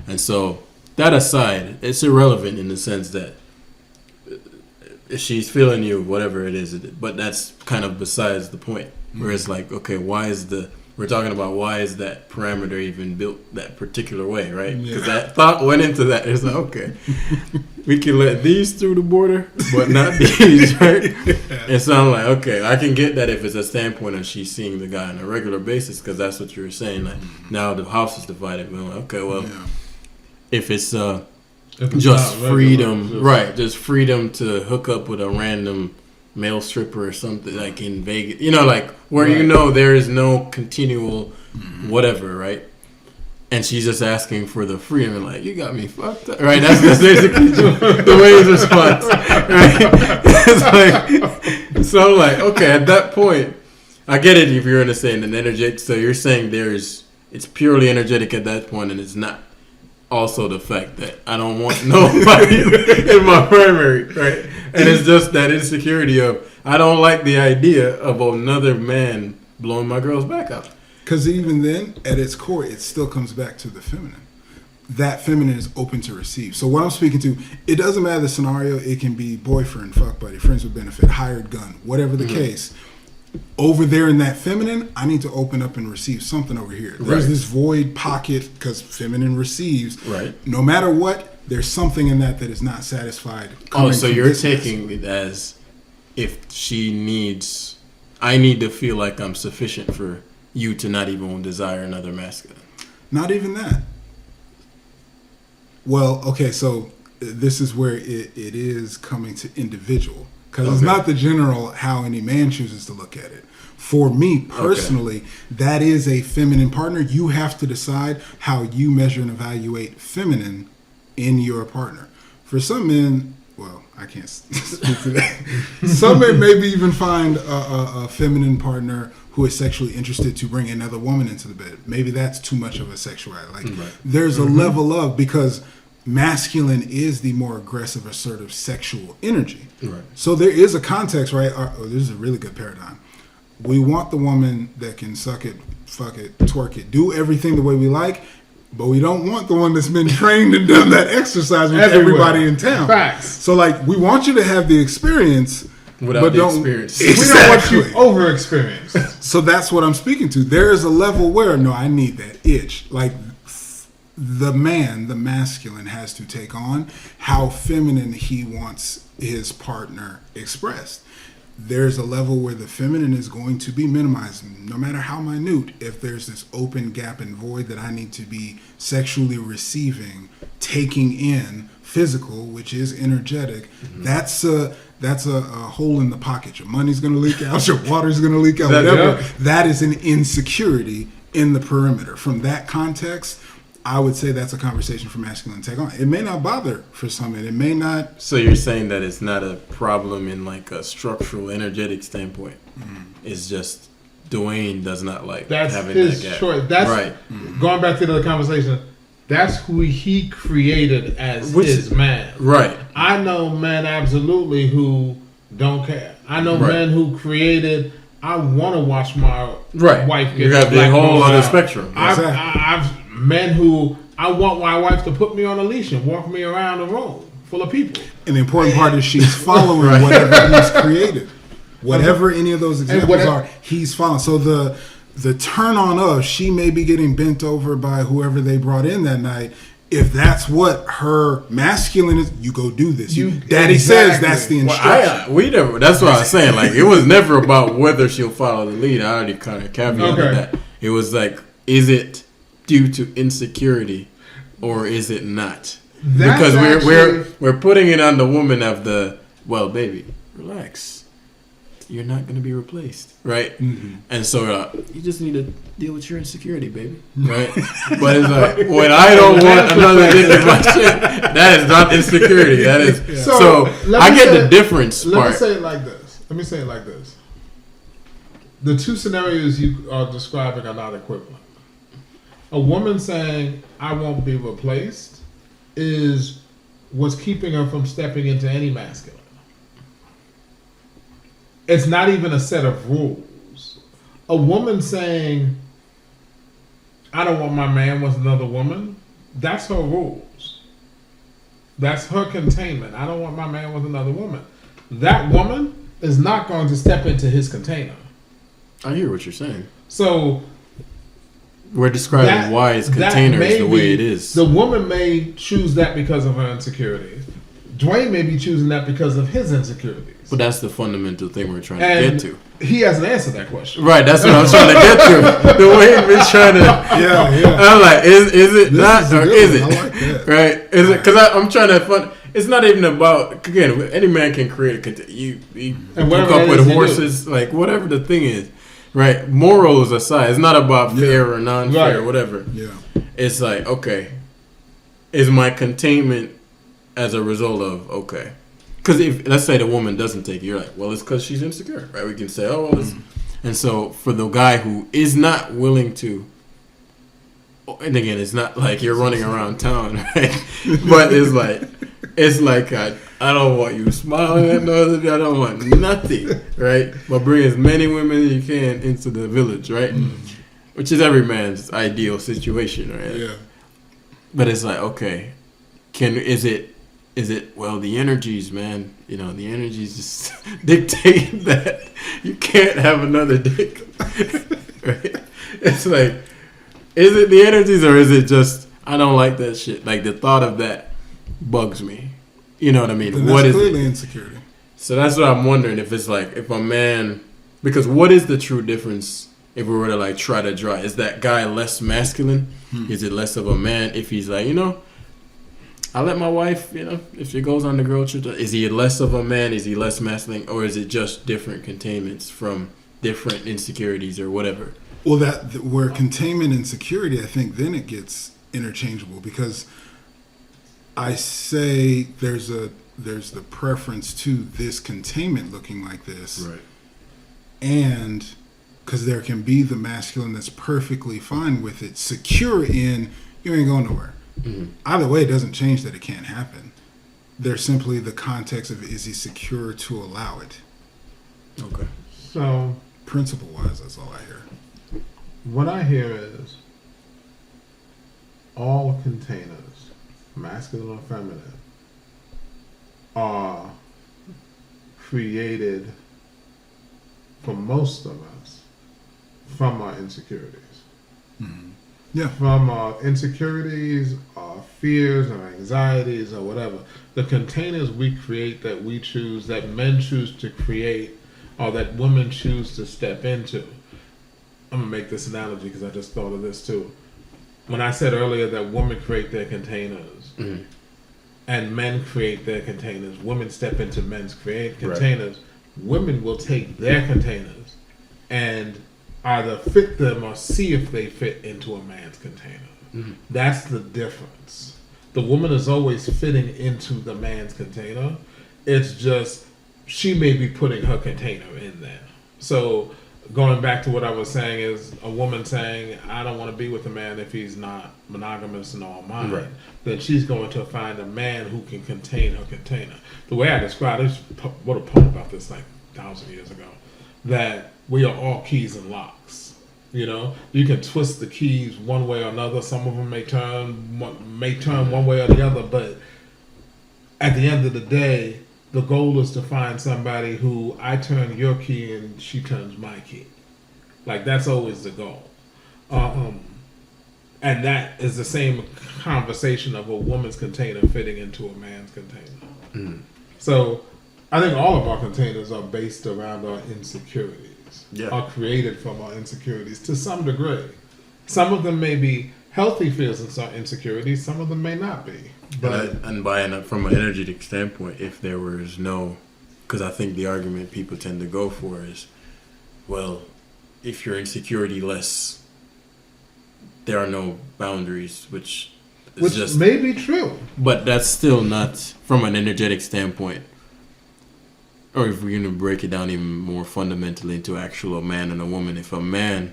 And so that aside, it's irrelevant in the sense that if she's feeling you, whatever it is, but that's kind of besides the point. Where it's like, okay, we're talking about why is that parameter even built that particular way, right? Because that thought went into that. It's like, okay, we can let these through the border, but not these, right? It sounds like, okay, I can get that if it's a standpoint of she's seeing the guy on a regular basis, because that's what you were saying. Like, now the house is divided. We're like, okay, well, if it's If it's just not freedom, regular, right? Just freedom to hook up with a random male stripper or something like in Vegas, like where there is no continual whatever, right? And she's just asking for the freedom, and like, you got me fucked up, right? That's basically the way his response, right? It's like, so I'm like, okay, at that point, I get it if you're understanding an energetic. So you're saying it's purely energetic at that point, and it's not also the fact that I don't want nobody in my primary, right? And it's just that insecurity of I don't like the idea of another man blowing my girl's back up. Because even then, at its core, it still comes back to the feminine. That feminine is open to receive. So what I'm speaking to, it doesn't matter the scenario. It can be boyfriend, fuck buddy, friends with benefit, hired gun, whatever the case. Over there in that feminine, I need to open up and receive something over here. There's this void pocket because feminine receives. Right. No matter what, there's something in that is not satisfied. Oh, so you're taking it as if I need to feel like I'm sufficient for you to not even desire another masculine. Not even that. Well, okay, so this is where it is coming to individual. Because it's not the general how any man chooses to look at it. For me personally, that is a feminine partner. You have to decide how you measure and evaluate feminine in your partner. For some men, well, I can't speak to that. Some men maybe even find a feminine partner who is sexually interested to bring another woman into the bed. Maybe that's too much of a sexuality. Like there's a level of, because masculine is the more aggressive, assertive, sexual energy. Right. So there is a context, right? This is a really good paradigm. We want the woman that can suck it, fuck it, twerk it, do everything the way we like, but we don't want the one that's been trained and done that exercise with everybody in town. Facts. So like, we want you to have the experience, without the experience. Exactly. We don't want you over experienced. So that's what I'm speaking to. There is a level where, no, I need that itch. Like, the man, the masculine, has to take on how feminine he wants his partner expressed. There's a level where the feminine is going to be minimized, no matter how minute. If there's this open gap and void that I need to be sexually receiving, taking in physical, which is energetic, that's a hole in the pocket. Your money's going to leak out, your water's going to leak out, whatever. That is an insecurity in the perimeter. From that context, I would say that's a conversation for masculine to take on. It may not bother for some, and it may not. So you're saying that it's not a problem in like a structural, energetic standpoint. It's just Dwayne does not like having his that gap. choice. That's right. Going back to the conversation. That's who he created as his man. Right. I know men absolutely who don't care. I know men who created. I want to watch my wife get. You got the whole other spectrum. I've men who I want my wife to put me on a leash and walk me around a room full of people. And the important part is she's following whatever he's created. Whatever any of those examples are, he's following. So the turn on of she may be getting bent over by whoever they brought in that night. If that's what her masculine is, you go do this. Daddy says that's the instruction. That's what I was saying. Like, it was never about whether she'll follow the lead. I already kind of caveated that. It was like, is it due to insecurity or is it not? Because we're putting it on the woman of the, well, baby, relax. You're not going to be replaced, right? Mm-hmm. And so you just need to deal with your insecurity, baby, right? But it's like, when I don't want another dick in my shit, that is not insecurity. That is so I get the difference part. Let me say it like this. The two scenarios you are describing are not equivalent. A woman saying, I won't be replaced, is what's keeping her from stepping into any masculine. It's not even a set of rules. A woman saying, I don't want my man with another woman, that's her rules. That's her containment. I don't want my man with another woman. That woman is not going to step into his container. I hear what you're saying. So we're describing why his container is the way it is. The woman may choose that because of her insecurities. Dwayne may be choosing that because of his insecurities. But that's the fundamental thing we're trying to And get to. he hasn't answered that question. Right, that's what I'm trying to get to. The way we've been trying to. Yeah. I'm like, is it This not is a or good is one. it? I like that. Right? Is it? Because I'm trying to fund. It's not even about, again, any man can create. You And hook whatever up that with is you horses, like whatever the thing is. Right? Morals aside, it's not about fair or non-fair or Right. whatever. Yeah. It's like, okay, is my containment as a result of, okay. Because if, let's say the woman doesn't take it, you're like, well, it's because she's insecure, right? We can say, oh, well, it's... And so for the guy who is not willing to, and again, it's not like you're running around town, right? But it's like I don't want you smiling at no, I don't want nothing, right? But bring as many women as you can into the village, right? Which is every man's ideal situation, right? Yeah. But it's like, okay, is it well, the energies, man, the energies just dictate that you can't have another dick. Right? It's like, is it the energies or is it just I don't like that shit? Like the thought of that bugs me. You know what I mean? Then What that's is clearly it? insecurity. So that's what I'm wondering, if it's like, if a man, because what is the true difference if we were to like try to draw? Is that guy less masculine? Is it less of a man if he's like, I let my wife, if she goes on the girl trip, is he less of a man? Is he less masculine? Or is it just different containments from different insecurities or whatever? Well, where containment and security, I think then it gets interchangeable, because I say there's the preference to this containment looking like this, Right. and because there can be the masculine that's perfectly fine with it, secure in you ain't going nowhere. Mm-hmm. Either way, it doesn't change that it can't happen. There's simply the context of, is he secure to allow it? Okay. So Principle wise, that's all I hear. what I hear is all containers, masculine or feminine, are created for most of us from our insecurities. Yeah. From our insecurities, our fears, our anxieties, or whatever. The containers we create, that we choose, that men choose to create, or that women choose to step into. I'm going to make this analogy because I just thought of this too. When I said earlier that women create their containers and men create their containers, women step into men's create containers, women will take their containers and either fit them or see if they fit into a man's container. That's the difference. The woman is always fitting into the man's container. It's just she may be putting her container in there. So going back to what I was saying is a woman saying, I don't want to be with a man if he's not monogamous and all mine. Right. Then she's going to find a man who can contain her container. The way I described it, I wrote a poem about this like 1,000 years ago, that we are all keys and locks. You can twist the keys one way or another. Some of them may turn one way or the other, but at the end of the day, the goal is to find somebody who I turn your key and she turns my key. Like that's always the goal. And that is the same conversation of a woman's container fitting into a man's container. So I think all of our containers are based around our insecurities. Are created from our insecurities to some degree. Some of them may be healthy fears and insecurities. Some of them may not be. But From an energetic standpoint, if there was no, because I think the argument people tend to go for is, well, if you're insecurity less, there are no boundaries, which just may be true. But that's still not from an energetic standpoint. Or if we're going to break it down even more fundamentally into actual man and a woman, if a man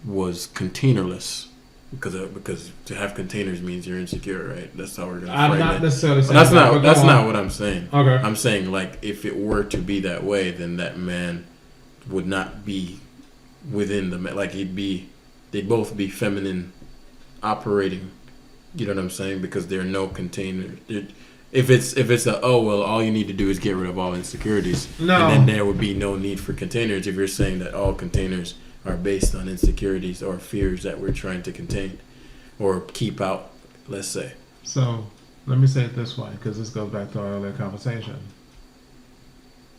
was containerless, because to have containers means you're insecure, right? That's how we're going to frame it. I'm not necessarily saying that's that, not not what I'm saying. Okay. I'm saying, like, if it were to be that way, then that man would not be within the like they'd both be feminine operating. You know what I'm saying? Because there are no container. If it's all you need to do is get rid of all insecurities, no, and then there would be no need for containers. If you're saying that all containers are based on insecurities or fears that we're trying to contain or keep out, let's say. So Let me say it this way, because this goes back to our earlier conversation.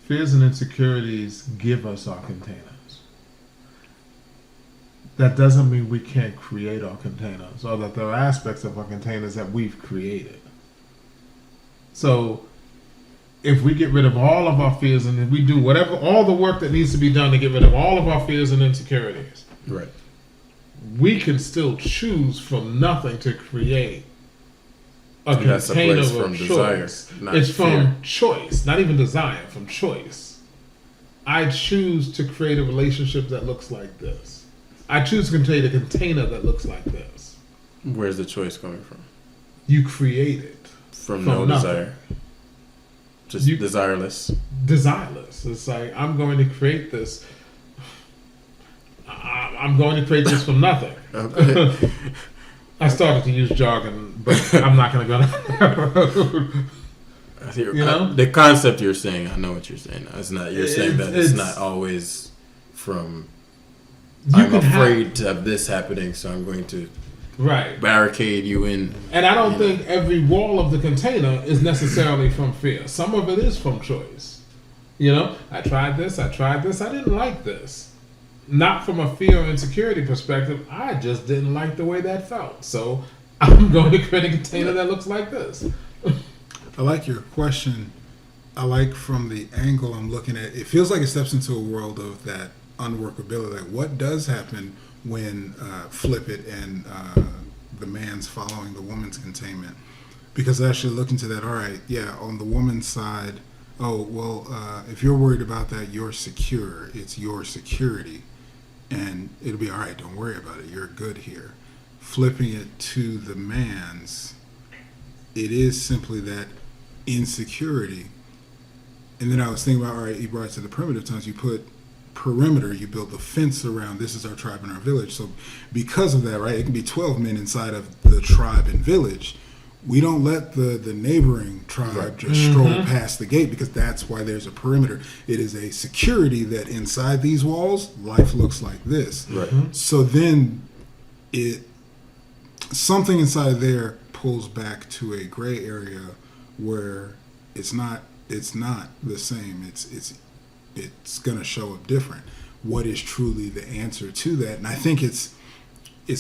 Fears and insecurities give us our containers. That doesn't mean we can't create our containers, or that there are aspects of our containers that we've created. So, if we get rid of all of our fears and we do whatever, all the work that needs to be done to get rid of all of our fears and insecurities, Right. we can still choose from nothing to create a And that's a container place of from choice. desire, not It's fear. from choice, not even desire, from choice. I choose to create a relationship that looks like this. I choose to create a container that looks like this. Where's the choice coming from? You create it. From From no nothing. desire. Just You- desireless. Desireless. It's like, I'm going to create this. I'm going to create this from nothing. Okay. I started to use jargon, but I'm not going to go down that road. You know? The concept you're saying, I know what you're saying. It's not. You're saying that it's It's- not always from. You I'm can have- afraid to have this happening, so I'm going to Right. barricade you in. And I don't think every wall of the container is necessarily from fear. Some of it is from choice. You know, I tried this, I didn't like this. Not from a fear or insecurity perspective, I just didn't like the way that felt. So I'm going to create a container that looks like this. I like your question. I like from the angle I'm looking at. It feels like it steps into a world of that unworkability. Like, what does happen when flip it and the man's following the woman's containment? Because actually look into that. All right, yeah, on the woman's side, oh well, if you're worried about that, you're secure. It's your security, and it'll be all right. Don't worry about it. You're good here. Flipping it to the man's, it is simply that insecurity. And then I was thinking about, all right, you brought it to the primitive times. You put perimeter, you build a fence around, this is our tribe and our village. So because of that, right, it can be 12 men inside of the tribe and village. We don't let the neighboring tribe just stroll past the gate, because that's why there's a perimeter. It is a security that inside these walls, life looks like this. Right. So then something inside of there pulls back to a gray area where it's not the same. It's going to show up different. What is truly the answer to that? And I think it's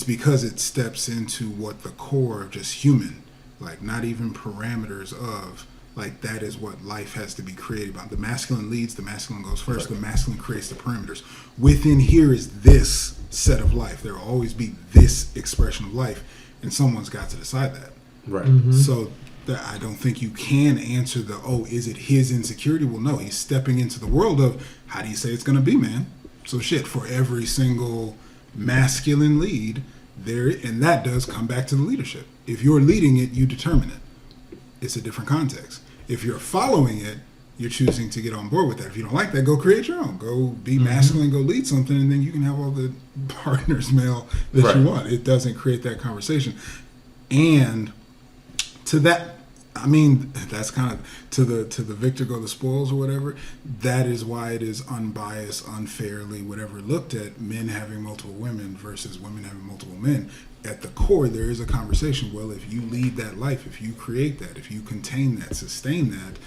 because it steps into what the core of just human, like not even parameters of, like that is what life has to be created by. The masculine leads, the masculine goes first, the masculine creates the parameters. Within here is this set of life. There will always be this expression of life, and someone's got to decide that. Right. So I don't think you can answer is it his insecurity? Well, no, he's stepping into the world of, how do you say it's going to be, man? So shit, for every single masculine lead there, and that does come back to the leadership. If you're leading it, you determine it. It's a different context. If you're following it, you're choosing to get on board with that. If you don't like that, go create your own. Go be masculine, go lead something, and then you can have all the partners male that you want. It doesn't create that conversation. And to that, I mean, that's kind of to the victor go the spoils or whatever. That is why it is unbiased, unfairly, whatever looked at, men having multiple women versus women having multiple men. At the core, there is a conversation. Well, if you lead that life, if you create that, if you contain that, sustain that,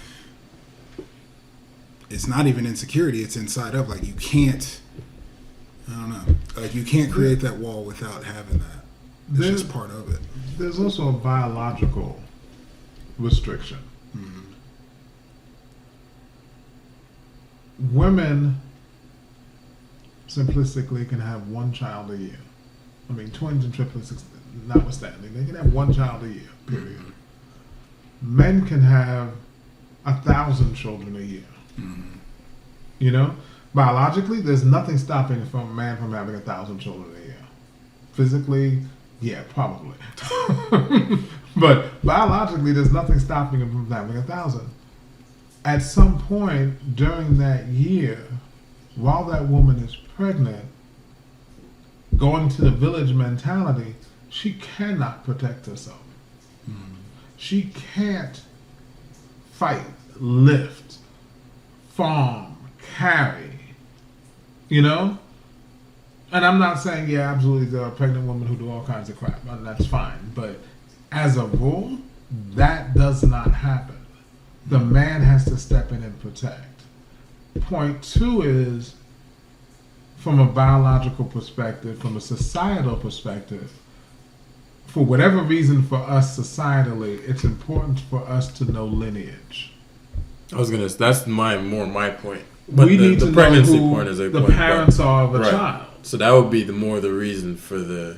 it's not even insecurity. It's inside of, like, you can't. I don't know. Like, you can't create that wall without having that. It's just part of it. There's also a biological restriction. Women simplistically can have one child a year. I mean, twins and triplets notwithstanding, they can have one child a year, period. Men can have 1,000 children a year. You know, biologically, there's nothing stopping a man from having 1,000 children a year. Physically, yeah, probably. But biologically, there's nothing stopping him from having 1,000. At some point during that year, while that woman is pregnant, going to the village mentality, she cannot protect herself. She can't fight, lift, farm, carry, you know? And I'm not saying, yeah, absolutely, there are pregnant women who do all kinds of crap, and that's fine. But as a rule, that does not happen. The man has to step in and protect. Point two is, from a biological perspective, from a societal perspective, for whatever reason for us societally, it's important for us to know lineage. That's my point. But We need the to pregnancy know point is a who the point. parents are of a Right. child. So that would be the reason for the.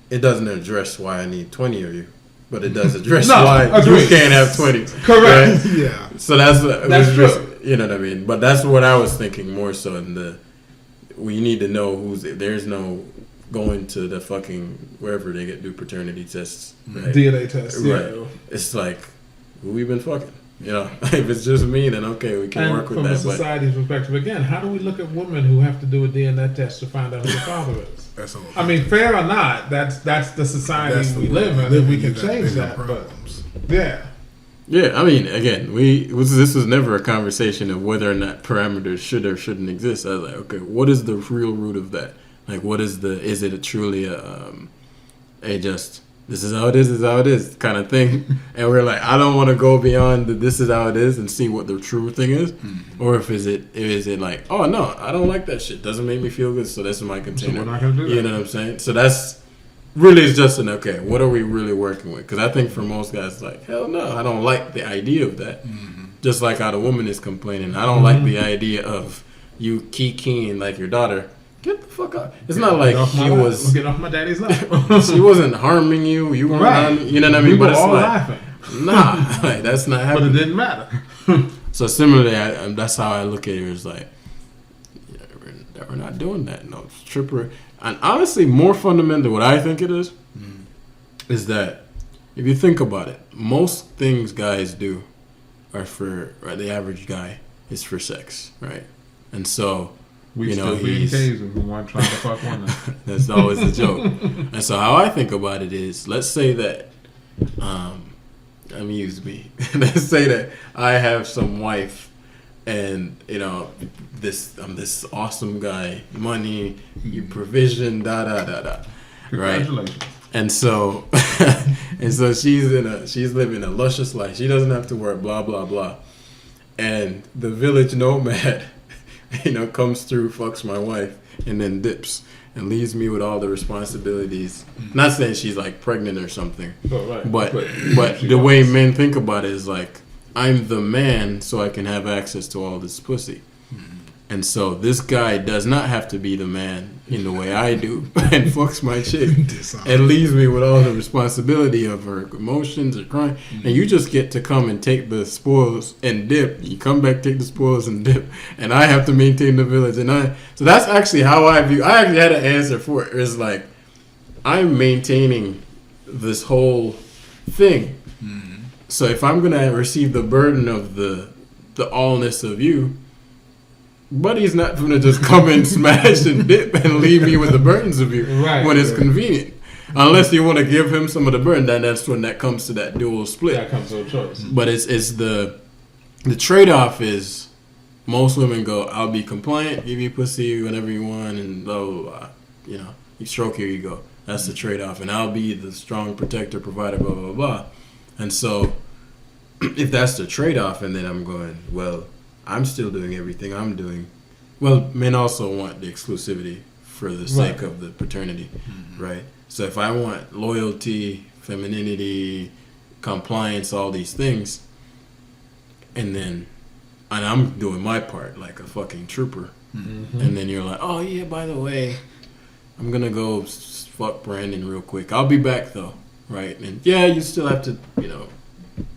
It doesn't address why I need 20 of you, but it does address No, why agreed. you can't have 20. Correct. Right? Yeah. So that's true. You know what I mean? But that's what I was thinking more so in the. We need to know there's no going to the fucking wherever they do paternity tests. Right? DNA test. Right. Yeah. It's like who we been fucking. You know, if it's just me, then okay, we can And work with from a that. But society's perspective, again, how do we look at women who have to do a DNA test to find out who the father is? That's all. I mean, fair or not, that's the society That's we the live in, and we can change that. But Problems. yeah, yeah, I mean, again, this was never a conversation of whether or not parameters should or shouldn't exist. I was like, okay, what is the real root of that? Like, is it truly this is how it is kind of thing? And we're like, I don't want to go beyond the this is how it is and see what the true thing is. Mm-hmm. Or is it like, oh no, I don't like that shit. Doesn't make me feel good, so that's my container. we're not gonna do that. You know what I'm saying? So that's really is just okay, what are we really working with? Because I think for most guys, it's like, hell no, I don't like the idea of that. Mm-hmm. Just like how the woman is complaining, I don't like the idea of you keying like your daughter. Get the fuck out. It's not like get off my daddy's lap. she wasn't harming you. You weren't Right. harming, you know what I mean? We But were it's all like, laughing, nah, like, that's not but it happening. didn't matter. So similarly, that's how I look at it. It's like, yeah, we're not doing that. No, it's tripper. And honestly, more fundamental, what I think it is that if you think about it, most things guys do are for, right, the average guy is for sex, right? And so, We you know, still be in caves and we weren't trying to fuck women. that's always the joke. And so how I think about it is, let's say that, amuse me. Let's say that I have some wife and, you know, I'm this awesome guy, money, you provision, da da da da. Right? Congratulations. And so, she's living a luscious life. She doesn't have to work, blah, blah, blah. And the village nomad, you know, comes through, fucks my wife, and then dips and leaves me with all the responsibilities. Not saying she's like pregnant or something, Oh, right. but the way men think about it is like, I'm the man, so I can have access to all this pussy. And so this guy does not have to be the man in the way I do and fucks my chick and leaves me with all the responsibility of her emotions or crying. And you just get to come and take the spoils and dip. You come back, take the spoils and dip. And I have to maintain the village. So that's actually how I view. I actually had an answer for it. It's like, I'm maintaining this whole thing. So if I'm going to receive the burden of the allness of you, Buddy's not going to just come and smash and dip and leave me with the burdens of you when it's convenient. Unless you want to give him some of the burden, then that's when that comes to that dual split. That comes to a choice. But it's the trade-off is most women go, I'll be compliant, give you pussy whenever you want, and blah, blah, blah. You know, you stroke, here you go. That's the trade-off. And I'll be the strong protector, provider, blah, blah, blah. And so if that's the trade-off, and then I'm going, well, I'm still doing everything I'm doing. Well, men also want the exclusivity for the sake of the paternity, right? So if I want loyalty, femininity, compliance, all these things, and I'm doing my part like a fucking trooper, and then you're like, oh yeah, by the way, I'm gonna go fuck Brandon real quick. I'll be back though, right? And yeah, you still have to, you know,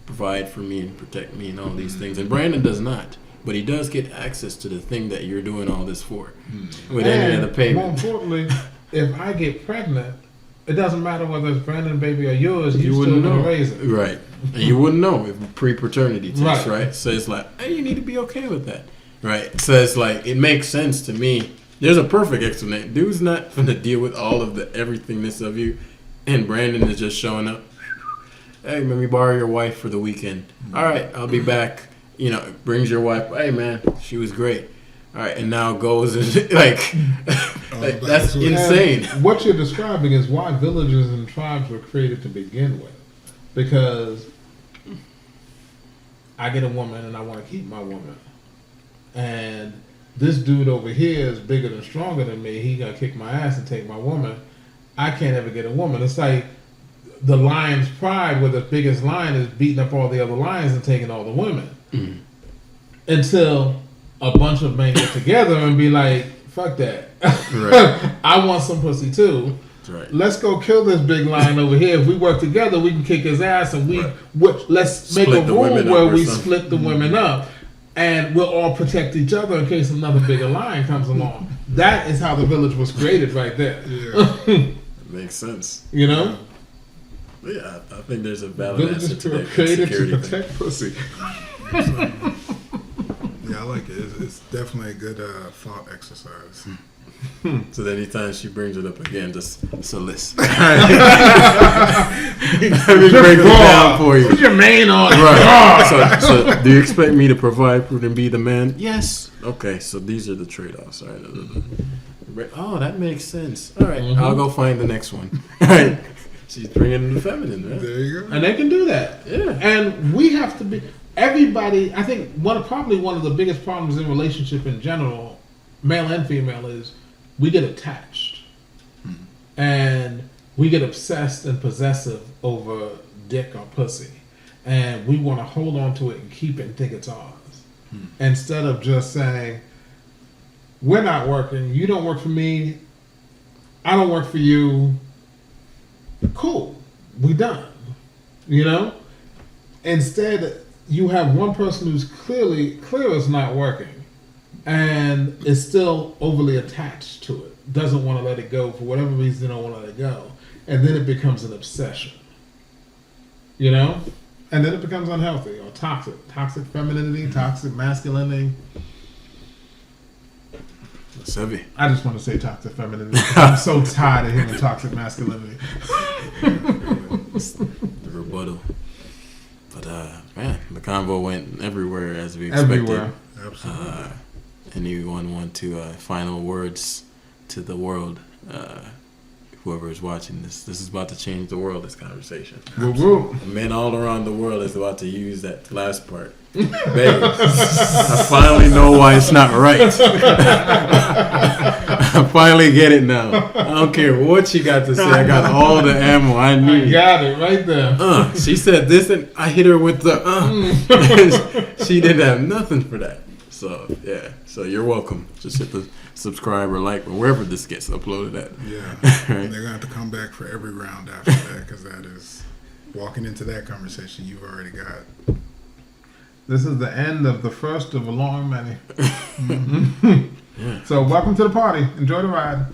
provide for me and protect me and all these things. And Brandon does not. But he does get access to the thing that you're doing all this for. With any other payment. More importantly, if I get pregnant, it doesn't matter whether it's Brandon's baby or yours, you still going to raise it. Right. And you wouldn't know if pre-paternity test, Right. right? So it's like, hey, you need to be okay with that. Right. So it's like, it makes sense to me. There's a perfect explanation. Dude's not going to deal with all of the everythingness of you. And Brandon is just showing up. Hey, let me borrow your wife for the weekend. All right, I'll be back. You know, brings your wife. Hey, man, she was great. All right, and now goes and like that's insane. And what you're describing is why villages and tribes were created to begin with. because I get a woman and I want to keep my woman, and this dude over here is bigger and stronger than me. He gonna kick my ass and take my woman. I can't ever get a woman. It's like the lion's pride, where the biggest lion is beating up all the other lions and taking all the women. Until a bunch of men get together and be like, fuck that. Right. I want some pussy too. That's right. Let's go kill this big lion over here. If we work together, we can kick his ass, and let's Split make a the women room up where or we something. split the women up, and we'll all protect each other in case another bigger lion comes along. That is how the village was created, right there. Yeah. Makes sense. You know, Yeah, I think there's a valid villages answer to were that created to security thing. protect pussy. Yeah, I like it. It's definitely a good thought exercise. So that anytime she brings it up again, just solicit. Let me break it down for you. Put your mane on. Right. So do you expect me to provide for and be the man? Yes. Okay, so these are the trade-offs. All right. Oh, that makes sense. All right, I'll go find the next one. All right. She's bringing in the feminine, right? There you go. And they can do that. Yeah. And we have to be. Everybody, I think probably one of the biggest problems in relationship in general, male and female, is we get attached. And we get obsessed and possessive over dick or pussy. And we want to hold on to it and keep it and think it's ours. Instead of just saying, we're not working, you don't work for me, I don't work for you. Cool. We done. You know? Instead, you have one person who's clear is not working and is still overly attached to it. Doesn't want to let it go for whatever reason. They don't want to let it go. And then it becomes an obsession. You know? And then it becomes unhealthy or toxic. Toxic femininity, toxic masculinity. It's heavy. I just want to say toxic femininity. I'm so tired of hearing toxic masculinity. The rebuttal. But man, the convo went everywhere as we expected. Everywhere. Absolutely. Anyone want to final words to the world? Whoever is watching this is about to change the world. This conversation. Woo woo. Men all around the world is about to use that last part. Babe, I finally know why it's not right. I finally get it now. I don't care what she got to say. I got all the ammo I I need. got it right there. She said this, and I hit her with the. She didn't have nothing for that. So yeah. So you're welcome. Just hit the subscribe or like or wherever this gets uploaded at. Yeah. Right. They're going to have to come back for every round after that, because that is walking into that conversation you've already got. This is the end of the first of a long many. So welcome to the party. Enjoy the ride.